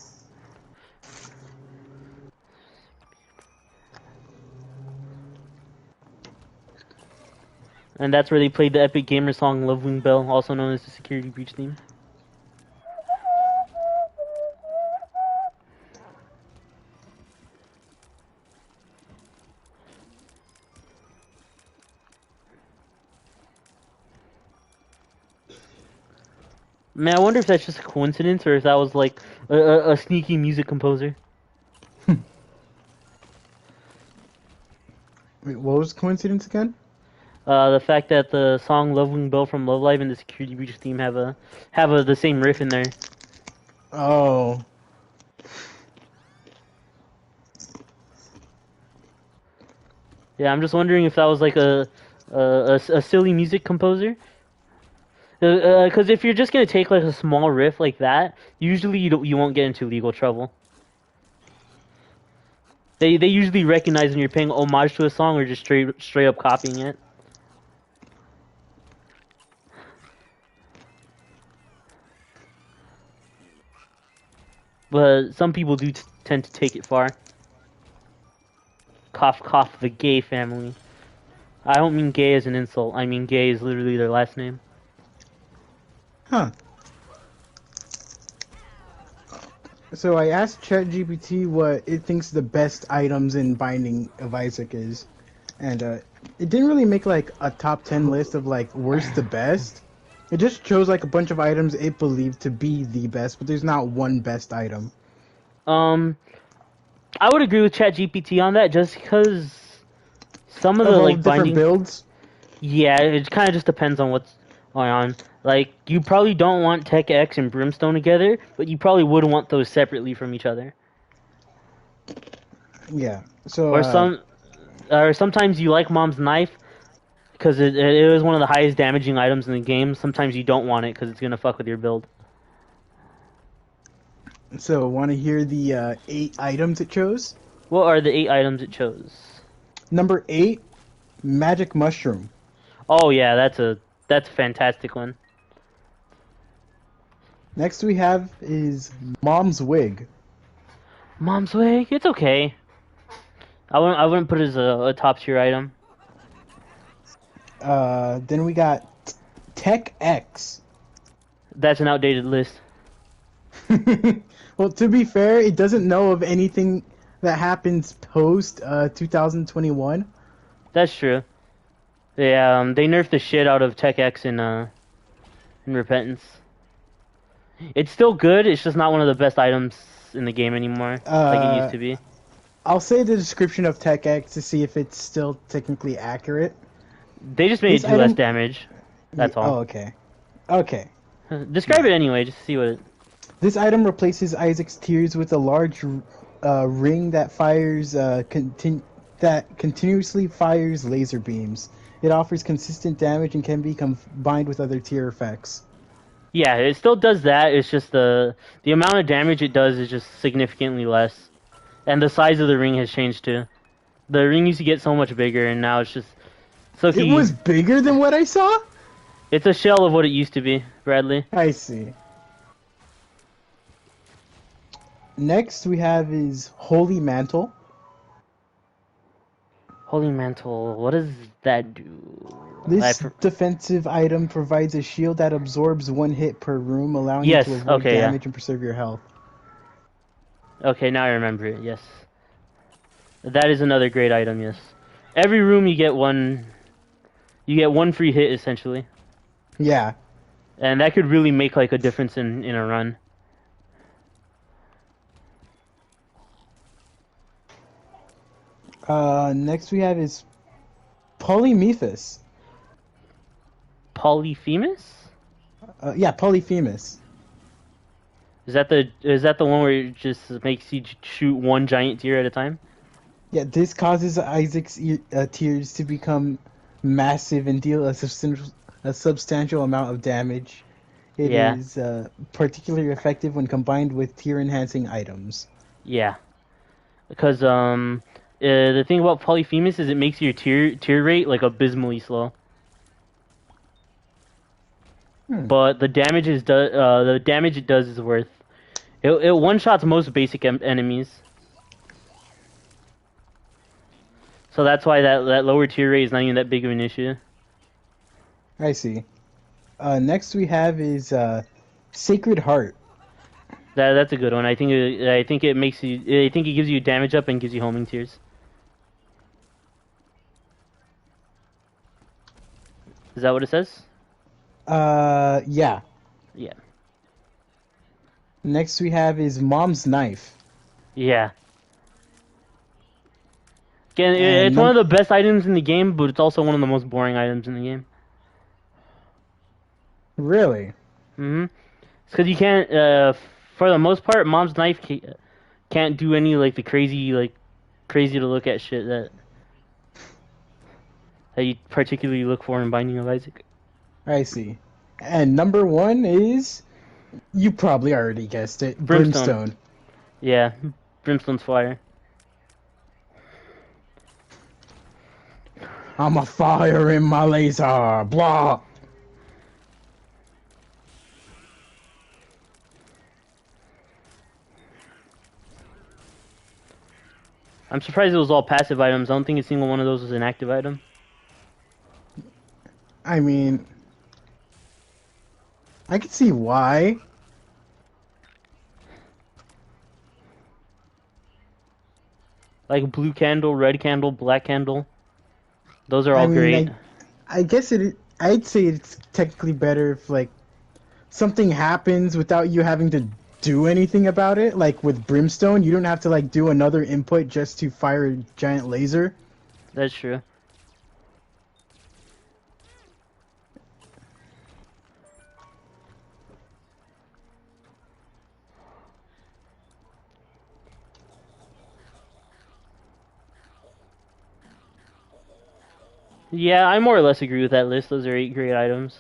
A: And that's where they played the epic gamer song "Love Wing Bell," also known as the Security Breach theme. Man, I wonder if that's just a coincidence or if that was like a sneaky music composer.
B: Wait, what was coincidence again?
A: The fact that the song "Love Wing Bell" from Love Live and the Security Breach theme have the same riff in there.
B: Oh.
A: Yeah, I'm just wondering if that was like a silly music composer. Because if you're just gonna take like a small riff like that, usually you won't get into legal trouble. They usually recognize when you're paying homage to a song or just straight up copying it. but some people do tend to take it far. Cough, cough, the gay family. I don't mean gay as an insult. I mean gay is literally their last name.
B: Huh. So I asked ChatGPT what it thinks the best items in Binding of Isaac is, and it didn't really make like a top 10 list of like worst to best. It just chose like a bunch of items it believed to be the best, but there's not one best item.
A: Um, I would agree with ChatGPT on that, just because some of
B: Of
A: the
B: all
A: like
B: different
A: binding,
B: builds,
A: yeah, it kind of just depends on what's going on. Like, you probably don't want Tech X and Brimstone together, but you probably would want those separately from each other.
B: yeah. So
A: Or sometimes you like Mom's knife because it is one of the highest damaging items in the game. Sometimes you don't want it because it's gonna fuck with your build.
B: want to hear the 8 items it chose?
A: What are the 8 items it chose?
B: Number 8, Magic Mushroom.
A: Oh yeah, that's a fantastic one.
B: Next we have is Mom's Wig.
A: Mom's wig, it's okay. I wouldn't put it as a top tier item.
B: Then we got Tech X.
A: That's an outdated list.
B: Well, to be fair, it doesn't know of anything that happens post 2021.
A: That's true. Yeah, they nerfed the shit out of Tech X in Repentance. It's still good. It's just not one of the best items in the game anymore, like it used to be.
B: I'll say the description of Tech X to see if it's still technically accurate.
A: They just made
B: This
A: it do less
B: item-
A: damage. That's all.
B: Oh, okay. Okay.
A: Describe it anyway, just to see what it.
B: This item replaces Isaac's tears with a large ring that fires that continuously fires laser beams. It offers consistent damage and can be combined with other tier effects.
A: Yeah, it still does that. It's just the amount of damage it does is just significantly less, and the size of the ring has changed too. The ring used to get so much bigger, and now it's just so.
B: It was bigger than what I saw?
A: It's a shell of what it used to be, Bradley.
B: I see. Next we have is Holy Mantle.
A: Holy Mantle, what does that do?
B: This defensive item provides a shield that absorbs 1 hit per room, allowing
A: Yes,
B: you to avoid
A: okay, yeah.
B: damage and preserve your health.
A: Okay, now I remember it. Yes, that is another great item. Yes, every room you get one. You get one free hit essentially,
B: Yeah.
A: and that could really make like a difference in a run.
B: Next we have is Polymethus.
A: Polyphemus?
B: Yeah, Polyphemus.
A: Is that the one where it just makes you shoot one giant tear at a time?
B: Yeah, this causes Isaac's tears to become massive and deal a substantial amount of damage. It
A: Yeah.
B: is particularly effective when combined with tear-enhancing items.
A: Yeah, because the thing about Polyphemus is it makes your tear rate like abysmally slow. But the damage it does is worth. It one shots most basic enemies. So that's why that lower tier rate is not even that big of an issue.
B: I see. Next we have is Sacred Heart.
A: That's a good one. I think it makes you. I think it gives you damage up and gives you homing tears. Is that what it says?
B: Yeah.
A: Yeah.
B: Next we have is Mom's Knife.
A: Yeah. Again,
B: And
A: it's one of the best items in the game, but it's also one of the most boring items in the game.
B: Really?
A: It's because you can't. For the most part, Mom's knife can't do any like the crazy to look at shit that you particularly look for in Binding of Isaac.
B: I see. And number 1 is, you probably already guessed it, Brimstone.
A: Yeah, Brimstone's fire.
B: I'm a fire in my laser, blah.
A: I'm surprised it was all passive items. I don't think a single one of those was an active item.
B: I mean, I can see why.
A: Like blue candle, red candle, black candle. Those are
B: I
A: all
B: mean,
A: great.
B: I guess I'd say it's technically better if like something happens without you having to do anything about it. Like with brimstone, you don't have to like do another input just to fire a giant laser.
A: That's true. Yeah, I more or less agree with that list. Those are 8 great items.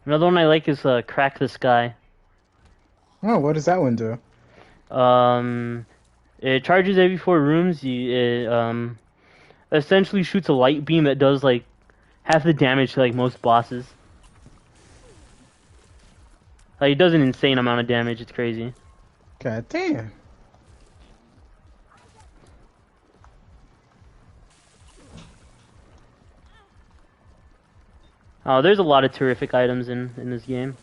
A: Another one I like is Crack the Sky.
B: Oh, what does that one do?
A: It charges every 4 rooms. It essentially shoots a light beam that does like half the damage to like most bosses. Like it does an insane amount of damage. It's crazy.
B: God damn.
A: Oh, there's a lot of terrific items in this game.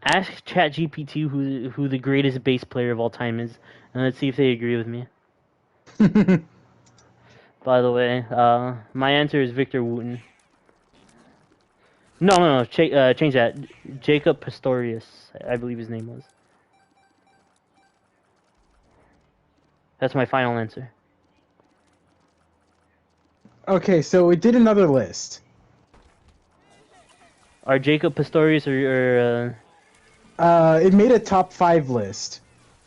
A: Ask ChatGPT who the greatest bass player of all time is, and let's see if they agree with me. By the way, my answer is Victor Wooten. No. Change that. Jacob Pastorius, I believe his name was. That's my final answer.
B: Okay, so it did another list.
A: Are Jacob Pastorius or
B: It made a top 5 list.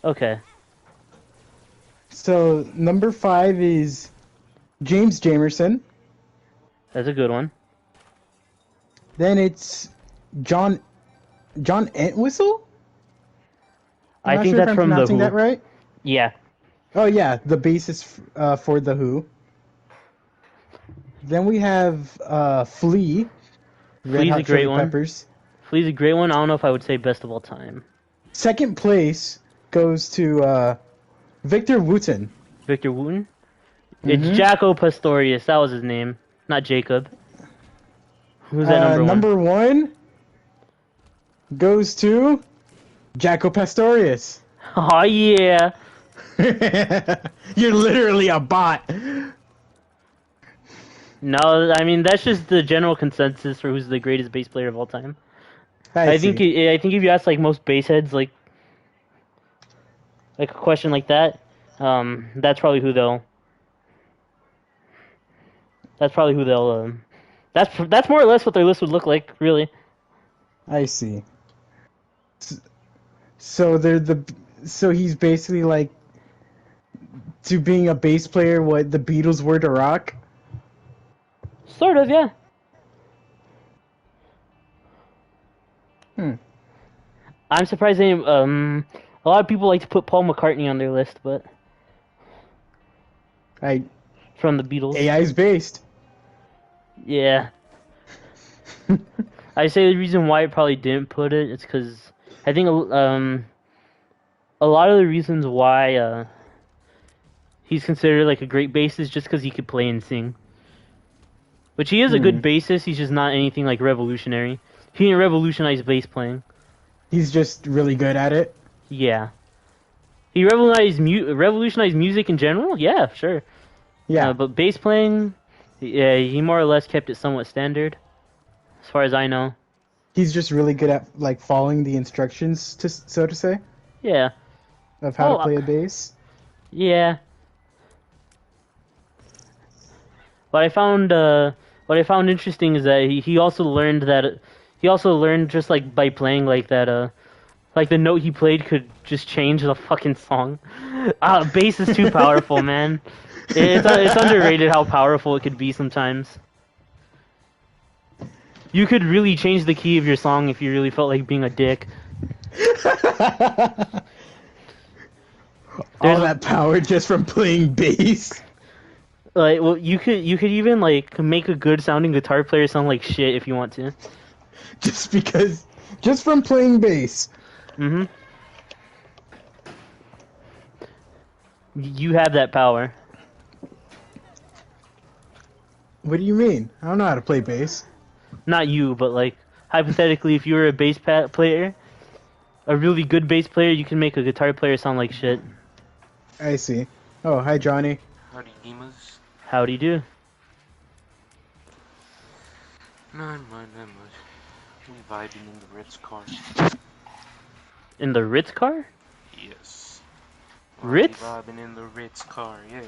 A: okay.
B: So number 5 is James Jamerson.
A: That's a good one.
B: Then it's John Entwistle. I'm
A: I
B: not
A: think
B: sure if
A: that's
B: I'm
A: from The
B: pronouncing
A: Who.
B: that right.
A: Yeah.
B: Oh yeah, the bassist for The Who. Then we have Flea, Red
A: Flea's
B: Hot
A: a great
B: Chili
A: one.
B: Peppers.
A: Flea's a great one. I don't know if I would say best of all time.
B: Second place goes to Victor Wooten.
A: Victor Wooten? It's Jaco Pastorius. That was his name, not Jacob. Who's at number 1?
B: Number 1 goes to Jaco Pastorius.
A: Oh yeah.
B: You're literally a bot.
A: No, I mean that's just the general consensus for who's the greatest bass player of all time.
B: I
A: think
B: see.
A: I think if you ask like most bass heads like a question like that, that's probably who they'll. That's probably who they'll. That's more or less what their list would look like, really.
B: I see. So so he's basically like to being a bass player what the Beatles were to rock.
A: Sort of, yeah. I'm surprised they, a lot of people like to put Paul McCartney on their list, but from the Beatles.
B: AI's based.
A: Yeah. I say the reason why it probably didn't put it is because I think a lot of the reasons why he's considered like a great bassist just because he could play and sing. Which he is a good bassist, he's just not anything like revolutionary. He didn't revolutionize bass playing.
B: He's just really good at it.
A: Yeah. He revolutionized music in general? Yeah, sure.
B: Yeah.
A: But bass playing, yeah, he more or less kept it somewhat standard, as far as I know.
B: He's just really good at like following the instructions, so to say,
A: Yeah.
B: of how to play a bass.
A: Yeah. What I found interesting is that he also learned just like by playing like that like the note he played could just change the fucking song. Bass is too powerful, man. It's underrated how powerful it could be sometimes. You could really change the key of your song if you really felt like being a dick.
B: All that power just from playing bass.
A: Like, well, you could even like make a good sounding guitar player sound like shit if you want to.
B: Just from playing bass.
A: Mm-hmm. You have that power.
B: What do you mean? I don't know how to play bass.
A: Not you, but like hypothetically, if you were a bass player, a really good bass player, you can make a guitar player sound like shit.
B: I see. Oh, hi, Johnny.
C: Howdy, gamers.
A: Howdy do.
C: Not much. We vibing in the Ritz car.
A: In the Ritz car?
C: Yes.
A: Ritz?
C: We vibing in the Ritz car, yeah.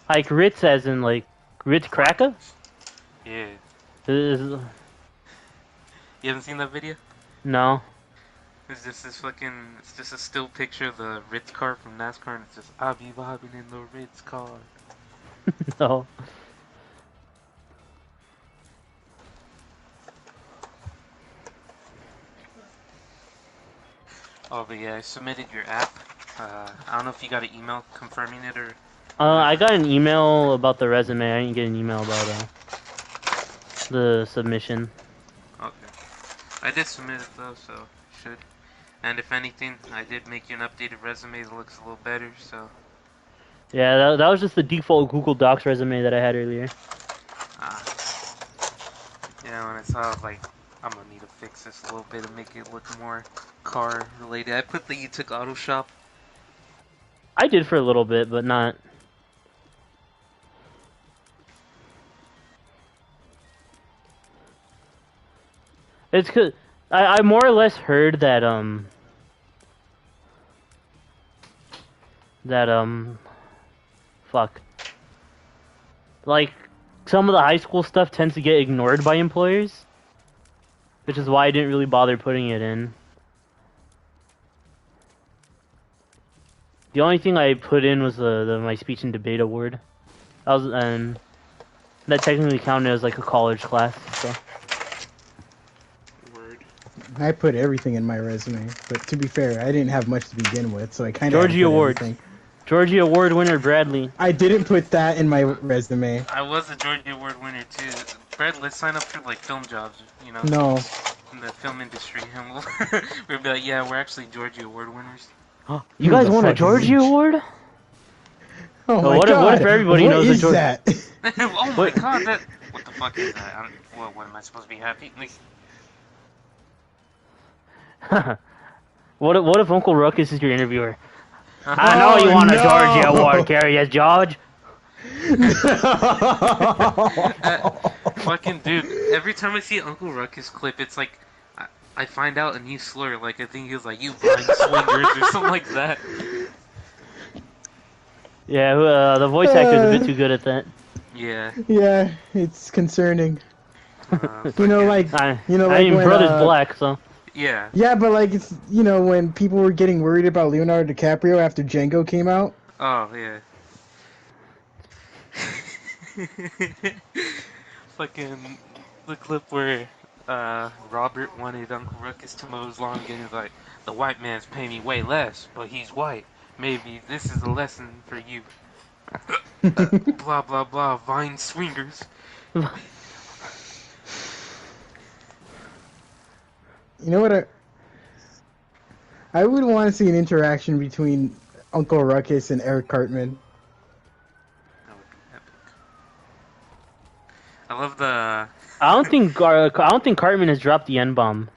A: Like Ritz as in like Ritz cracker?
C: Yeah.
A: You
C: haven't seen that video?
A: No.
C: It's just a still picture of the Ritz car from NASCAR, and it's just, I be vibing in the Ritz car.
A: No.
C: Oh, but yeah, I submitted your app. I don't know if you got an email confirming it or...
A: I got an email about the resume. I didn't get an email about the submission.
C: Okay. I did submit it though, so should. And if anything, I did make you an updated resume that looks a little better, so...
A: Yeah, that was just the default Google Docs resume that I had earlier.
C: Yeah, when I saw, I was like, I'm gonna need to fix this a little bit to make it look more car related. I put that you took auto shop.
A: I did for a little bit, but not. It's cause I more or less heard that fuck. Like some of the high school stuff tends to get ignored by employers, which is why I didn't really bother putting it in. The only thing I put in was my speech and debate award. And that technically counted as like a college class. So.
C: Word.
B: I put everything in my resume, but to be fair, I didn't have much to begin with, so I kind of
A: Georgie Award. Georgie Award winner Bradley.
B: I didn't put that in my resume.
C: I was a Georgie Award winner too. Brad, let's sign up for like film jobs, you know?
B: No.
C: In the film industry, and we'll be like, yeah, we're actually Georgie Award winners.
A: You guys won a Georgie Award?
B: Oh my
A: god! What if everybody knows
B: is
A: Georgie?
B: that?
C: Oh my god! What the fuck is that? What am I supposed to be happy?
A: What if Uncle Ruckus is your interviewer? I know you won a Georgie Award, Curious George.
C: Fucking dude! Every time I see Uncle Ruckus clip, it's like I find out a new slur. Like I think he was like, "You blind swingers" or something like that.
A: Yeah, the voice actor's a bit too good at that.
C: Yeah.
B: Yeah, it's concerning. You know, like
A: I
B: when,
A: brother's black, so.
C: Yeah.
B: Yeah, but like it's when people were getting worried about Leonardo DiCaprio after Django came out.
C: Oh yeah. Fucking the clip where Robert wanted Uncle Ruckus to mow his lawn again. He's like, the white man's paying me way less, but he's white. Maybe this is a lesson for you. Blah blah blah. Vine swingers.
B: You know what? I would want to see an interaction between Uncle Ruckus and Eric Cartman.
C: That would be epic. I love the.
A: I don't think Cartman has dropped the N-bomb.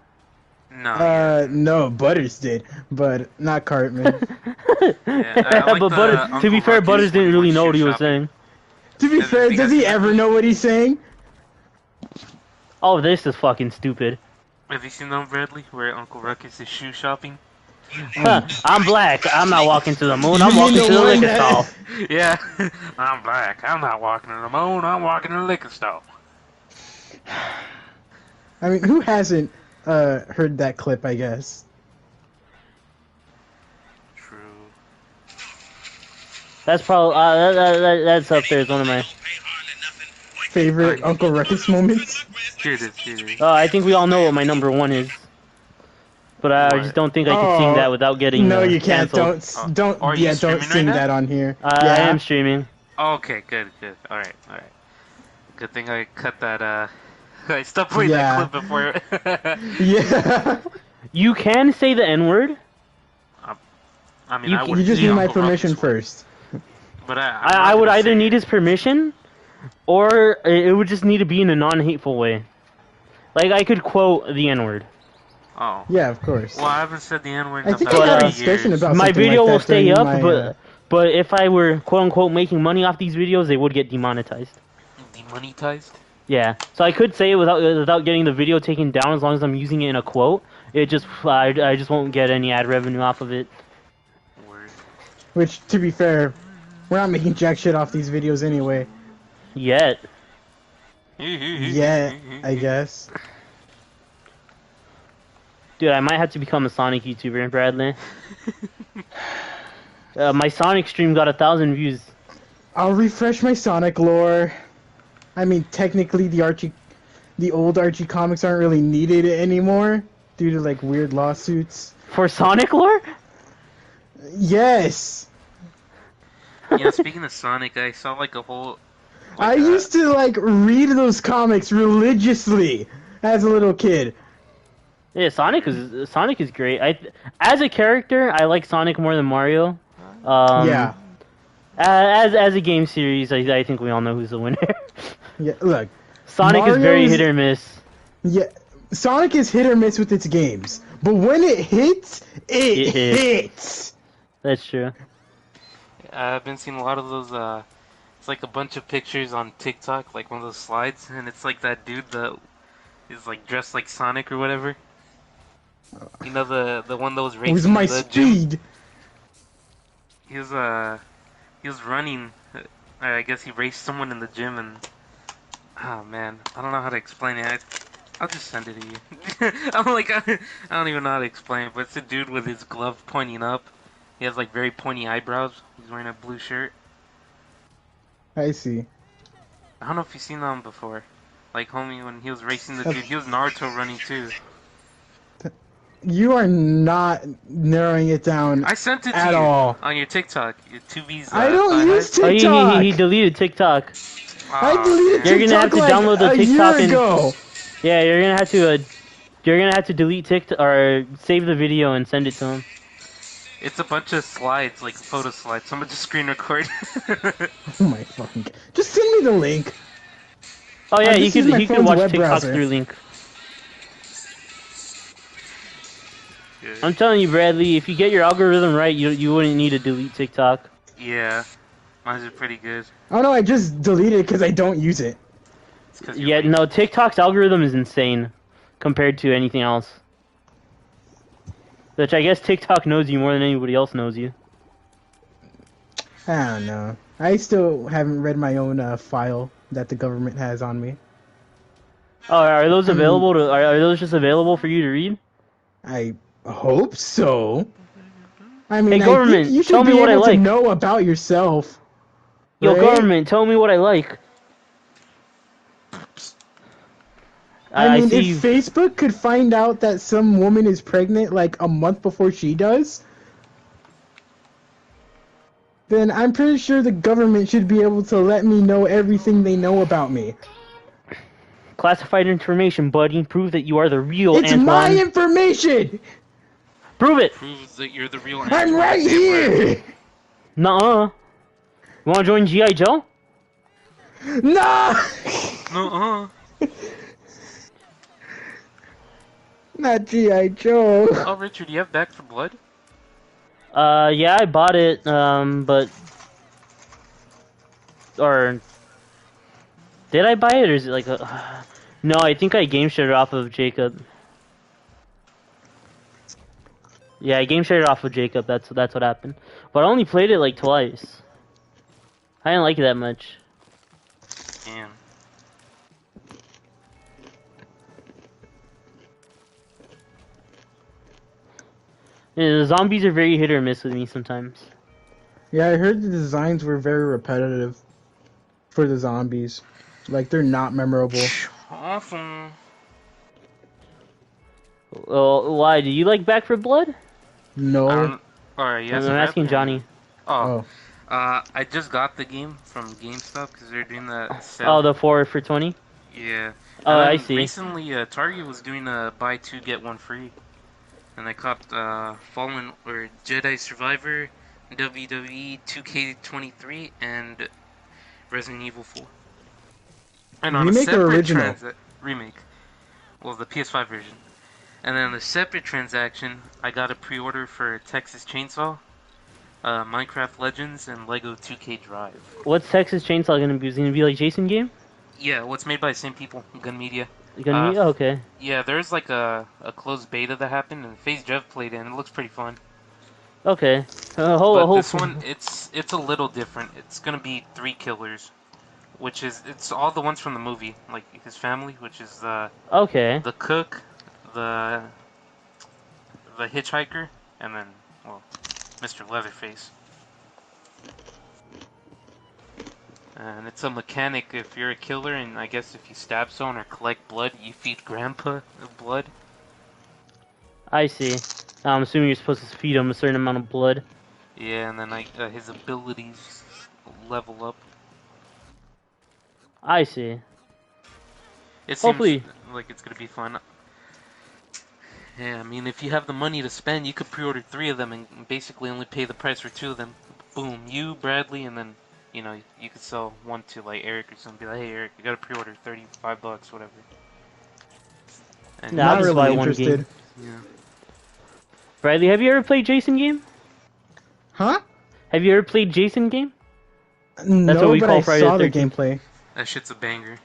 C: No.
B: No, Butters did, but not Cartman.
C: Yeah, I like
A: but Butters, to be fair, Butters didn't really know what he was saying.
B: To be fair, does he ever know what he's saying?
A: Oh, this is fucking stupid.
C: Have you seen that, Bradley, where Uncle Ruckus is shoe shopping?
A: I'm black. I'm not walking to the moon. I'm walking to the liquor stall.
C: Yeah, I'm black. I'm not walking to the moon. I'm walking to the liquor stall.
B: I mean, who hasn't heard that clip, I guess?
C: True.
A: That's probably that's up there as one of my.
B: favorite Uncle Ruckus moments.
C: Here it is. Here it is.
A: I think we all know what my number one is, but I just
C: What?
A: don't think I could sing that without getting
B: no, you can't.
A: canceled.
C: Are you
B: Don't
C: streaming
B: sing
C: right now?
B: that on here.
A: I am streaming.
C: Okay, good. All right. Good thing I cut that. I stopped playing
B: Yeah.
C: that clip before.
B: Yeah.
A: You can say the N word.
C: I mean,
A: You-
C: I
A: you
C: would
B: You just
C: say
B: need my
C: Uncle
B: permission
C: Ruckus would,
B: first.
C: But
A: I would either need his permission, or it would just need to be in a non-hateful way. Like I could quote the N word.
C: Oh.
B: Yeah, of course.
C: Well, I haven't said the N word
B: I
C: in
B: think
C: about
B: I had a
C: 3
B: discussion
C: years.
B: about
A: My
B: something
A: video
B: like
A: will
B: that
A: stay
B: during
A: up,
B: my,
A: but if I were quote unquote making money off these videos, they would get demonetized.
C: Demonetized?
A: Yeah, so I could say it without getting the video taken down as long as I'm using it in a quote. It just I just won't get any ad revenue off of it.
C: Word.
B: which, to be fair, we're not making jack shit off these videos anyway.
A: Yet.
B: Yeah, I guess.
A: Dude, I might have to become a Sonic YouTuber, Bradley. My Sonic stream got 1,000 views.
B: I'll refresh my Sonic lore. I mean, technically, the old Archie comics aren't really needed anymore due to like weird lawsuits.
A: For Sonic lore?
B: Yes,
C: Yeah, speaking of Sonic, I saw like a whole.
B: I used to like read those comics religiously as a little kid.
A: Yeah, Sonic is great. As a character, I like Sonic more than Mario.
B: Yeah,
A: As a game series, I think we all know who's the winner.
B: yeah. Look,
A: Sonic is very
B: Mario's-
A: hit or miss.
B: yeah, Sonic is hit or miss with its games, but when it hits, it
A: hits.
B: hits.
A: That's true.
C: I've been seeing a lot of those. It's like a bunch of pictures on TikTok, like one of those slides, and it's like that dude that is like dressed like Sonic or whatever. You know the one that was racing
B: With my
C: in the gym?
B: speed.
C: He was running. I guess he raced someone in the gym, and oh man, I don't know how to explain it. I'll just send it to you. I'm like I don't even know how to explain it, but it's a dude with his glove pointing up. He has like very pointy eyebrows. He's wearing a blue shirt.
B: I see.
C: I don't know if you've seen that one before. Like homie, when he was racing the dude, he was Naruto running too.
B: You are not narrowing it down
C: I sent it to
B: at
C: you
B: all.
C: on your TikTok. Your 2B's.
B: I don't use
A: Oh,
B: TikTok.
A: he deleted TikTok.
B: I deleted
A: You're
B: TikTok
A: gonna have to
B: like
A: download the
B: a
A: TikTok
B: year
A: and-
B: ago.
A: Yeah, you're gonna have to delete TikTok or save the video and send it to him.
C: It's a bunch of slides, like photo slides. Someone just screen record.
B: Oh my fucking god. Just send me the link.
A: Oh yeah,
B: I'm
A: he
B: just using my
A: can
B: phone's
A: watch
B: web
A: TikTok
B: browser.
A: through link. I'm telling you, Bradley, if you get your algorithm right, you wouldn't need to delete TikTok.
C: Yeah, mine's are pretty good.
B: Oh no, I just deleted it because I don't use it.
C: It's 'cause you're
A: Yeah,
C: lazy.
A: no, TikTok's algorithm is insane compared to anything else. Which I guess TikTok knows you more than anybody else knows you.
B: I don't know. I still haven't read my own file that the government has on me.
A: Oh, are those available to? Are those just available for you to read?
B: I hope so. I mean,
A: Hey,
B: I
A: government,
B: think you should
A: tell me
B: be
A: what I
B: able to
A: like.
B: know about yourself.
A: Yo,
B: right?
A: government, tell me what I like.
B: I mean,
A: see.
B: if Facebook could find out that some woman is pregnant like a month before she does, then I'm pretty sure the government should be able to let me know everything they know about me.
A: Classified information, buddy. Prove that you are the real
B: It's
A: Antoine.
B: my information!
A: Prove it.
C: Proves that you're the real.
B: I'm
C: Antoine
B: right
C: Samurai.
B: here!
A: Nuh-uh. You wanna join G.I. Joe?
B: No!
C: No,
B: Not G.I. Joe.
C: Oh, Richard, do you have Back for Blood?
A: Yeah, I bought it, but... Or... Did I buy it, or is it like a... No, I think I game shared it off of Jacob. Yeah, I game shared it off of Jacob, that's what happened. But I only played it like twice. I didn't like it that much.
C: Damn.
A: Yeah, the zombies are very hit or miss with me sometimes.
B: Yeah, I heard the designs were very repetitive for the zombies. Like, they're not memorable.
C: Awesome.
A: Why? Do you like Back for Blood?
B: No.
C: Alright, you
A: I'm
C: asking Bradley
A: asking
C: or me?
A: Johnny.
C: Oh,
B: Oh.
C: I just got the game from GameStop because they're doing the
A: Oh,
C: sale.
A: the 4 for 20?
C: Yeah.
A: Oh,
C: And
A: I
C: then
A: see.
C: recently, Target was doing a buy two get one free, and I copped Fallen or Jedi Survivor, WWE 2K23, and Resident Evil 4. And on a
B: Remake or
C: separate
B: original?
C: remake, well, the PS5 version. And then on a separate transaction, I got a pre-order for Texas Chainsaw, Minecraft Legends, and Lego 2K Drive.
A: What's Texas Chainsaw gonna be? Is it gonna be like Jason game?
C: Yeah, well, it's made by the same people, Gun Media.
A: Gonna be? Oh, okay.
C: Yeah, there's like a closed beta that happened, and FaZe Jeff played it, and it looks pretty fun.
A: Okay.
C: But this
A: Hopefully.
C: one, it's a little different. It's gonna be 3 killers, which is it's all the ones from the movie, like his family, which is
A: Okay.
C: the cook, the the hitchhiker, and then well, Mr. Leatherface. And it's a mechanic. If you're a killer, and I guess if you stab someone or collect blood, you feed Grandpa blood.
A: I see. I'm assuming you're supposed to feed him a certain amount of blood.
C: Yeah, and then his abilities level up.
A: I see.
C: It seems
A: Hopefully.
C: like it's gonna be fun. Yeah, I mean, if you have the money to spend, you could pre-order 3 of them and basically only pay the price for 2 of them. Boom, you, Bradley, and then you know you could sell one to like Eric or something. Be like, hey Eric, you gotta pre-order $35, whatever. And
A: Nah, I'll
B: Not
A: just buy
B: really
A: one
B: interested.
A: game.
C: yeah.
A: Bradley, have you ever played Jason game?
B: Huh?
A: Have you ever played Jason game?
B: No,
A: what we
B: but
A: call
B: I
A: Friday
B: saw
A: the
B: the
A: 13th.
B: gameplay.
C: That shit's a banger.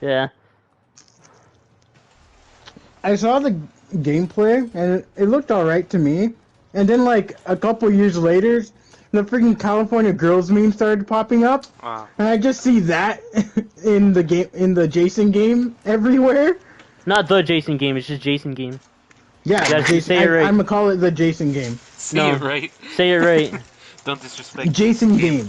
A: Yeah.
B: I saw the gameplay, and it looked alright to me. And then, like, a couple years later, the freaking California Girls meme started popping up.
C: Wow.
B: And I just see that in the Jason game everywhere.
A: Not the Jason game, it's just Jason game.
B: Yeah,
A: You gotta
B: Jason,
A: say it right.
B: I'm gonna call it the Jason game.
C: Say
A: No.
C: it right.
A: Say it right.
C: Don't disrespect
B: Jason game.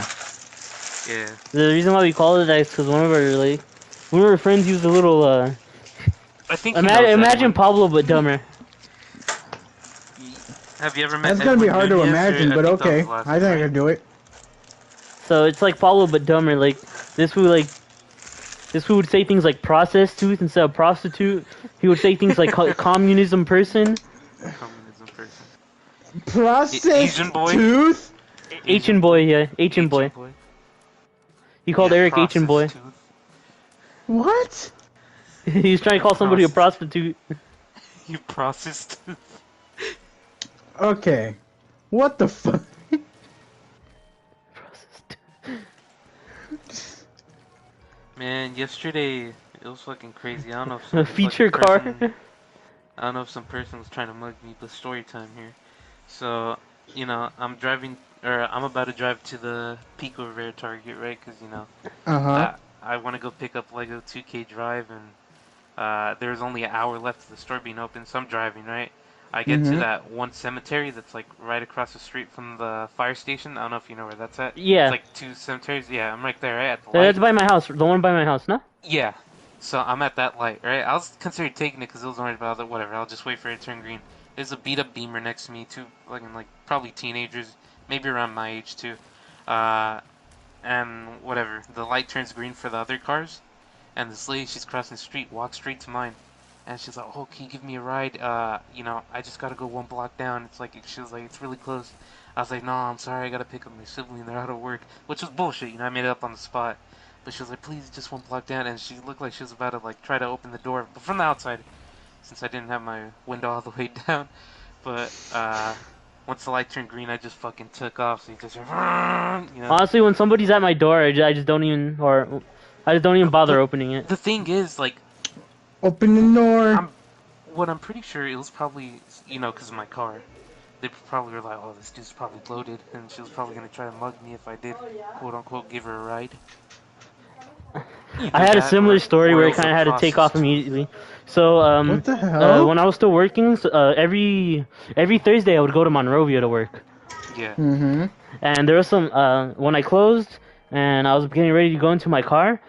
C: Yeah.
A: The reason why we call it that is because one of our friends used a little,
C: I think he knows that
A: imagine
C: one.
A: Pablo but dumber.
C: Have you ever met?
B: That's gonna be
C: Edwin
B: hard to
C: Nunez, or
B: imagine,
C: I
B: but
C: think that was
B: okay.
C: the last
B: I
C: one,
B: think I
C: right?
B: can do it.
A: So it's like Pablo but dumber. This fool would say things like processed tooth instead of prostitute. He would say things like communism person.
C: Communism person.
B: Processed
C: Asian boy?
B: tooth?
A: Asian boy, yeah, Asian boy. He called Eric Asian boy.
C: Processed tooth.
B: What?
A: He was trying to call somebody a prostitute.
C: You processed tooth.
B: Okay. What the fuck?
C: Man, yesterday it was fucking crazy. I don't know if some
A: A feature
C: fucking
A: car.
C: person- I don't know if some person was trying to mug me, but story time here. So, you know, I'm about to drive to the Pico Rivera Target, right? Because, you know,
B: Uh-huh.
C: I want to go pick up Lego 2K Drive, and there's only an hour left of the store being open, so I'm driving, right? I get to
B: Mhm.
C: that one cemetery that's like right across the street from the fire station. I don't know if you know where that's at.
A: Yeah.
C: It's like 2 cemeteries. Yeah, I'm right there, right at the light.
A: That's by my house. The one by my house, no?
C: Yeah. So I'm at that light, right? I was considering taking it because it was orange, but I was like, whatever. I'll just wait for it to turn green. There's a beat up Beamer next to me, too, like probably teenagers, maybe around my age too. And whatever. The light turns green for the other cars, and this lady, she's crossing the street, walks straight to mine, and she's like, "Oh, can you give me a ride? You know, I just gotta go 1 block down." She was like, "It's really close." I was like, "No, I'm sorry, I gotta pick up my sibling. They're out of work," which was bullshit. You know, I made it up on the spot. But she was like, "Please, just 1 block down," and she looked like she was about to like try to open the door, but from the outside, since I didn't have my window all the way down. But once the light turned green, I just fucking took off. So you just, you know.
A: Honestly, when somebody's at my door, I just don't even, bother opening it.
C: The thing is, like,
B: Open the door.
C: I'm pretty sure it was probably, you know, because of my car. They probably were like, "Oh, this dude's probably loaded," and she was probably gonna try to mug me if I did, quote unquote, give her a ride.
A: I had a similar story where I
C: it was
A: kind
C: a
A: of had to take off
C: process.
A: immediately. So,
B: What the hell?
A: when I was still working, every Thursday I would go to Monrovia to work.
C: Yeah.
B: Mm-hmm.
A: And there was some when I closed and I was getting ready to go into my car.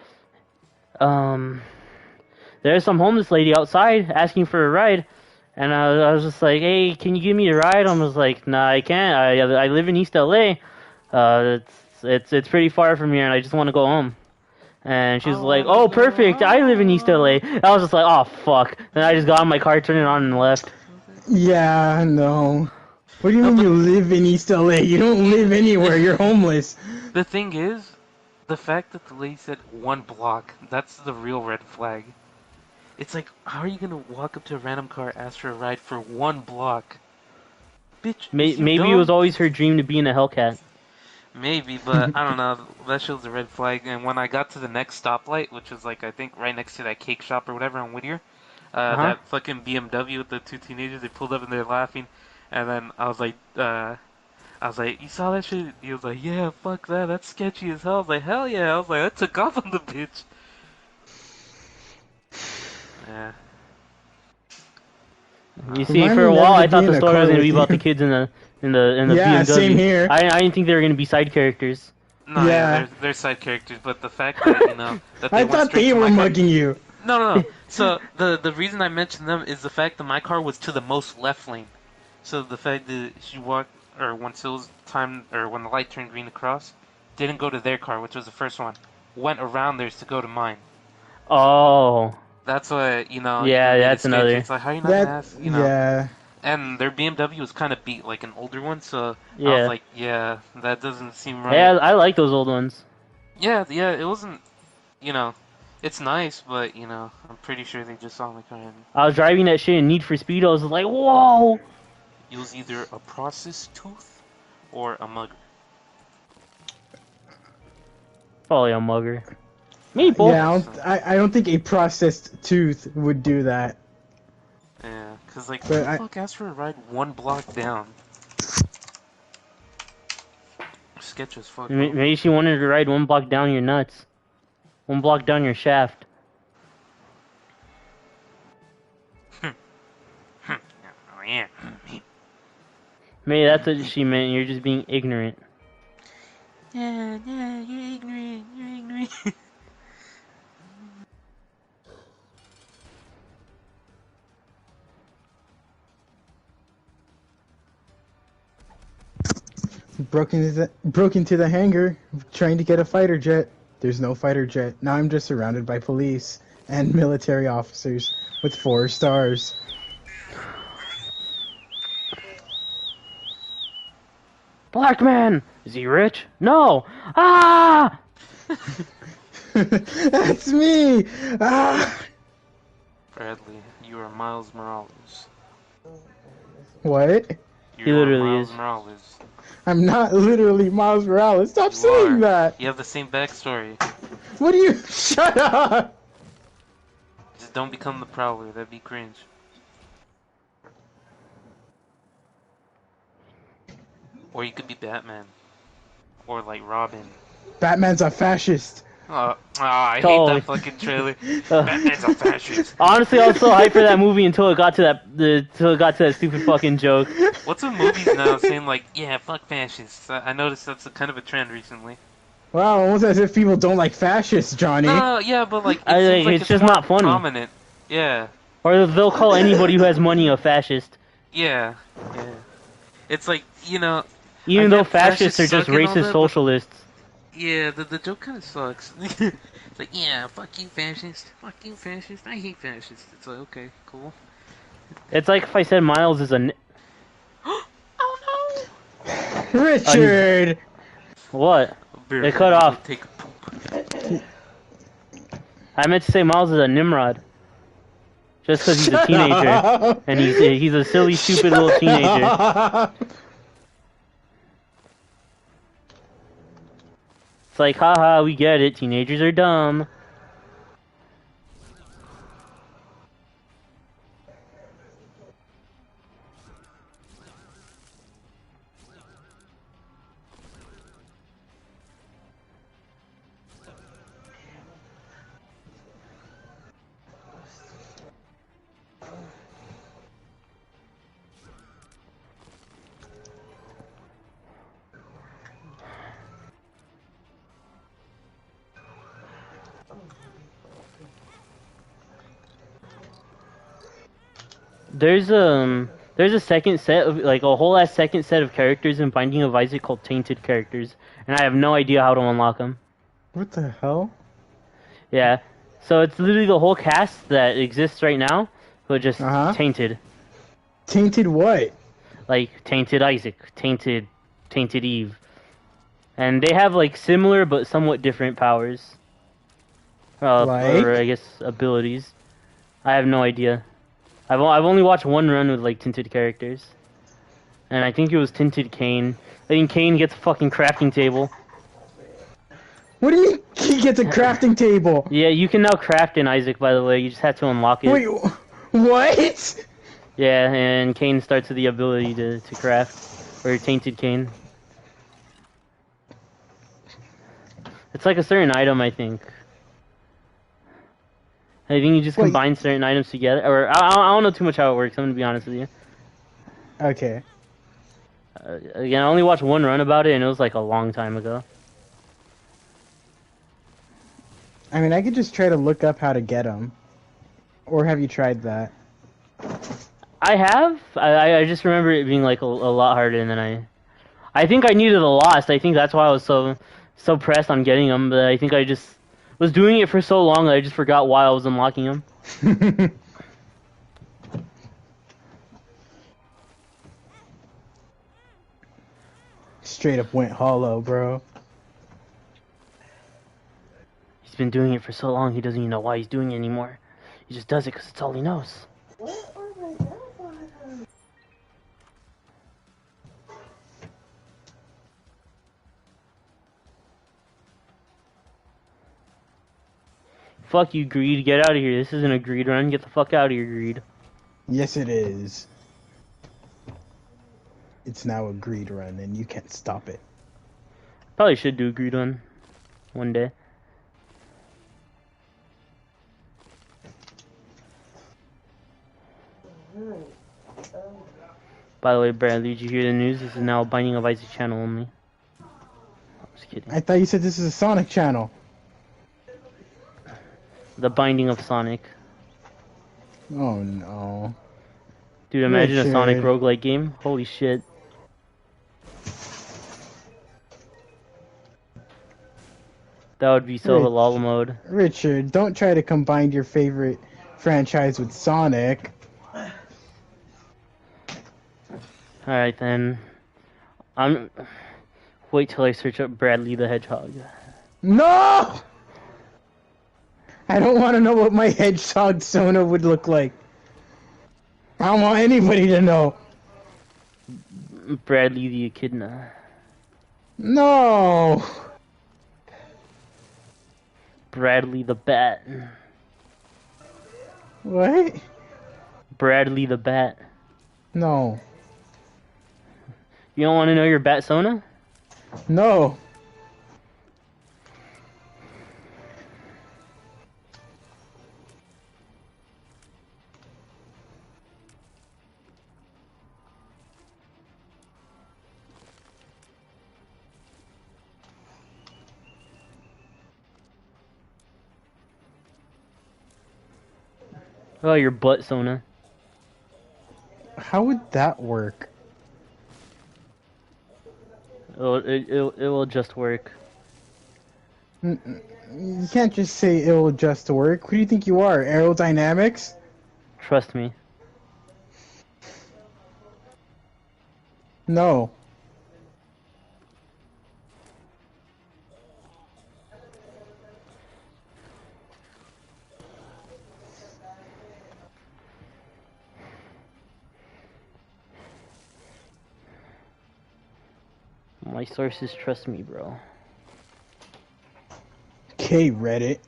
A: Um, there's some homeless lady outside asking for a ride, and I was just like, "Hey, can you give me a ride?" I was like, "Nah, I can't. I live in East LA. It's pretty far from here, and I just want to go home." And she's
C: I
A: like,
C: wanna
A: "Oh,
C: go
A: perfect. I live in East LA."
C: home.
A: I was just like, "Oh, fuck." Then I just got in my car, turned it on, and left.
B: Yeah, no. What do you
C: No,
B: mean
C: but
B: you live in East LA? You don't live anywhere. You're homeless.
C: the thing is, the fact that the lady said 1 block, that's the real red flag. It's like, how are you gonna walk up to a random car, ask for a ride for 1 block? Bitch, is you
A: Maybe it was
C: dumb?
A: always her dream to be in a Hellcat.
C: Maybe, but I don't know. That shows a red flag. And when I got to the next stoplight, which was like I think right next to that cake shop or whatever on Whittier,
A: Uh huh.
C: that fucking BMW with the two teenagers, they pulled up and they're laughing, and then I was like, you saw that shit? He was like, yeah, fuck that, that's sketchy as hell. I was like, hell yeah. I was like, I took off on the bitch. Yeah.
A: You
C: Uh,
A: see,
B: Remind
A: for
B: me
A: a while,
B: never to
A: I
B: be
A: thought
B: in
A: the
B: a
A: story was
B: car
A: gonna be
B: with
A: about the
B: you.
A: kids in the
B: Yeah, same
A: BMW.
B: here.
A: I didn't think they were gonna be side characters.
C: no, yeah,
B: Yeah.
C: they're side characters, but the fact that that they
B: I
C: went
B: thought
C: straight
B: they
C: to
B: were
C: my car.
B: mugging you.
C: No, no, no. So the reason I mentioned them is the fact that my car was to the most left lane. So the fact that she walked, or once it was time, or when the light turned green across, didn't go to their car, which was the first one, went around theirs to go to mine.
A: Oh,
C: That's what, even
A: yeah,
C: made it
A: that's
C: sketchy.
A: another.
C: It's like, how are you not gonna
B: That,
C: ask.
B: yeah.
C: And their BMW was kind of beat, like an older one, so I was
A: Yeah.
C: like, yeah, that doesn't seem
A: Hey,
C: right.
A: I like those old ones.
C: Yeah, yeah, it wasn't, you know, it's nice, but, I'm pretty sure they just saw my car and
A: I was driving that shit in Need for Speed. I was like, whoa.
C: it was either a processed tooth or a mugger.
A: Probably a mugger. Me both.
B: Yeah,
C: Yeah, so,
B: I don't think a processed tooth would do that.
C: yeah, cause like, who
B: But
C: the fuck asked for a ride 1 block down? Sketch as fuck, bro.
A: Maybe she wanted to ride 1 block down your nuts, 1 block down your shaft.
C: Oh yeah.
A: Maybe that's what she meant. You're just being ignorant.
C: Yeah, yeah, you're ignorant, you're ignorant.
B: broke into the hangar trying to get a fighter jet. There's no fighter jet. Now I'm just surrounded by police and military officers with 4 stars.
A: Black man. Is he rich? No. Ah.
B: That's me. Ah.
C: Bradley, you are Miles Morales.
B: What?
A: He
C: You are
A: literally
C: Miles
A: is.
C: Morales.
B: I'm not literally Miles Morales. Stop
C: You
B: saying
C: are.
B: that.
C: You have the same backstory.
B: What do you? Shut up.
C: Just don't become the Prowler, that'd be cringe. Or you could be Batman. Or like Robin.
B: Batman's a fascist.
C: I hate
A: Totally.
C: that fucking trailer.
A: Uh,
C: Batman's a fascist.
A: honestly, I was so hyped for that movie until it got to that stupid fucking joke.
C: What's with movies now saying like, yeah, fuck fascists? I noticed that's a kind of a trend recently.
B: Wow, almost as if people don't like fascists, Johnny.
C: No, yeah, but like it
A: I
C: seems
A: like
C: like
A: it's
C: it's
A: just
C: more
A: not funny.
C: prominent. Yeah,
A: Or they'll call anybody who has money a fascist,
C: yeah, yeah. It's like I
A: even though
C: get
A: fascists
C: fascists
A: are just
C: suck and all
A: racist
C: that, but
A: socialists.
C: yeah, the joke kind of sucks. It's like, yeah, fuck you, fascist. Fuck you, fascist. I hate fascists. It's like, okay, cool.
A: It's like if I said Miles is
C: Oh
B: Richard.
A: what?
C: no! Bear
A: It cut
C: Bradley, go
A: off.
C: take a poop.
A: I meant to say Miles is a Nimrod, just because he's a
B: Shut
A: teenager,
B: up.
A: and he's a silly, stupid little
B: Shut
A: teenager.
B: up.
A: It's like, haha, we get it. Teenagers are dumb. There's a second set of like a whole ass second set of characters in Binding of Isaac called Tainted characters, and I have no idea how to unlock them.
B: What the hell?
A: Yeah, so it's literally the whole cast that exists right now, but just
B: Uh huh.
A: tainted,
B: Tainted what?
A: like Tainted Isaac, Tainted Eve, and they have like similar but somewhat different powers, or I
B: Like?
A: guess abilities. I have no idea. I've only watched one run with like tinted characters, and I think it was Tinted Kane. I think Kane gets a fucking crafting table.
B: What do you mean he gets a crafting table?
A: Yeah, you can now craft in Isaac, by the way. You just have to unlock it.
B: Wait, what?
A: Yeah, and Kane starts with the ability to craft, or Tainted Kane. It's like a certain item, I think. I think you just
B: Wait.
A: combine certain items together, or I don't know too much how it works. I'm gonna be honest with you.
B: Okay.
A: Again, I only watched one run about it, and it was like a long time ago.
B: I mean, I could just try to look up how to get them. Or have you tried that?
A: I have. I just remember it being like a lot harder than I think I needed a lost. I think that's why I was so pressed on getting them. But I think I just was doing it for so long that I just forgot why I was unlocking them.
B: Straight up went hollow, bro.
A: He's been doing it for so long, he doesn't even know why he's doing it anymore. He just does it because it's all he knows. Fuck you, Greed. Get out of here. This isn't a Greed run. Get the fuck out of here, Greed.
B: Yes, it is. It's now a greed run, and you can't stop it.
A: Probably should do a Greed run one day. By the way, Bradley, did you hear the news? This is now a Binding of Isaac channel only. I was kidding.
B: I thought you said this is a Sonic channel.
A: The Binding of Sonic.
B: Oh no.
A: Dude, imagine a Sonic
B: Richard.
A: roguelike game. Holy shit. That would be so
B: Rich.
A: halal mode.
B: Richard, don't try to combine your favorite franchise with Sonic.
A: Alright then. Wait till I search up Bradley the Hedgehog.
B: No! I don't want to know what my hedgehog Sona would look like. I don't want anybody to know.
A: Bradley the Echidna.
B: No!
A: Bradley the Bat.
B: What?
A: Bradley the Bat.
B: No.
A: You don't want to know your Bat Sona?
B: No.
A: Oh, your butt Sona.
B: How would that work?
A: It will just work.
B: You can't just say it will just work. Who do you think you are? Aerodynamics?
A: Trust me.
B: No.
A: My sources trust me, bro.
B: Okay, Reddit.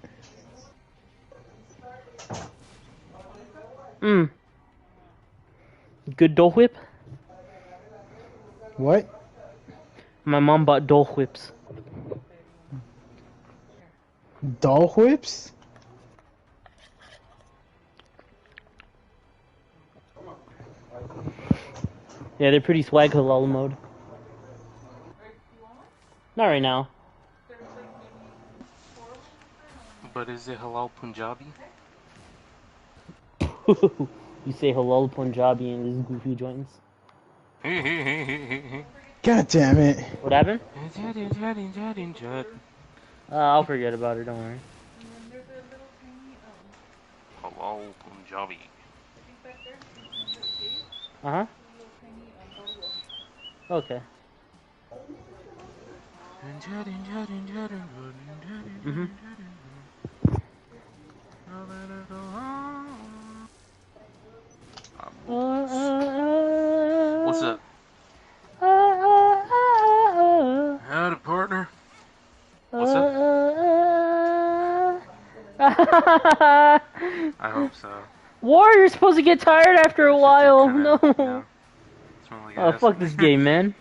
A: Good Dole Whip?
B: What?
A: My mom bought Dole Whips.
B: Doll whips?
A: Yeah, they're pretty swag halal mode. Not right now.
C: But is it halal Punjabi?
A: You say hello Punjabi and this goofy joints.
B: God damn it.
A: What happened? I'll forget about it. Don't worry.
C: Hello, Punjabi.
A: Uh huh. Okay. Mhm.
C: What's up? Howdy, partner. What's up? I hope so.
A: Warrior's supposed to get tired after a
C: Shit, they're
A: while.
C: kinda,
A: No.
C: smelling like
A: Oh,
C: ass.
A: fuck this game, man.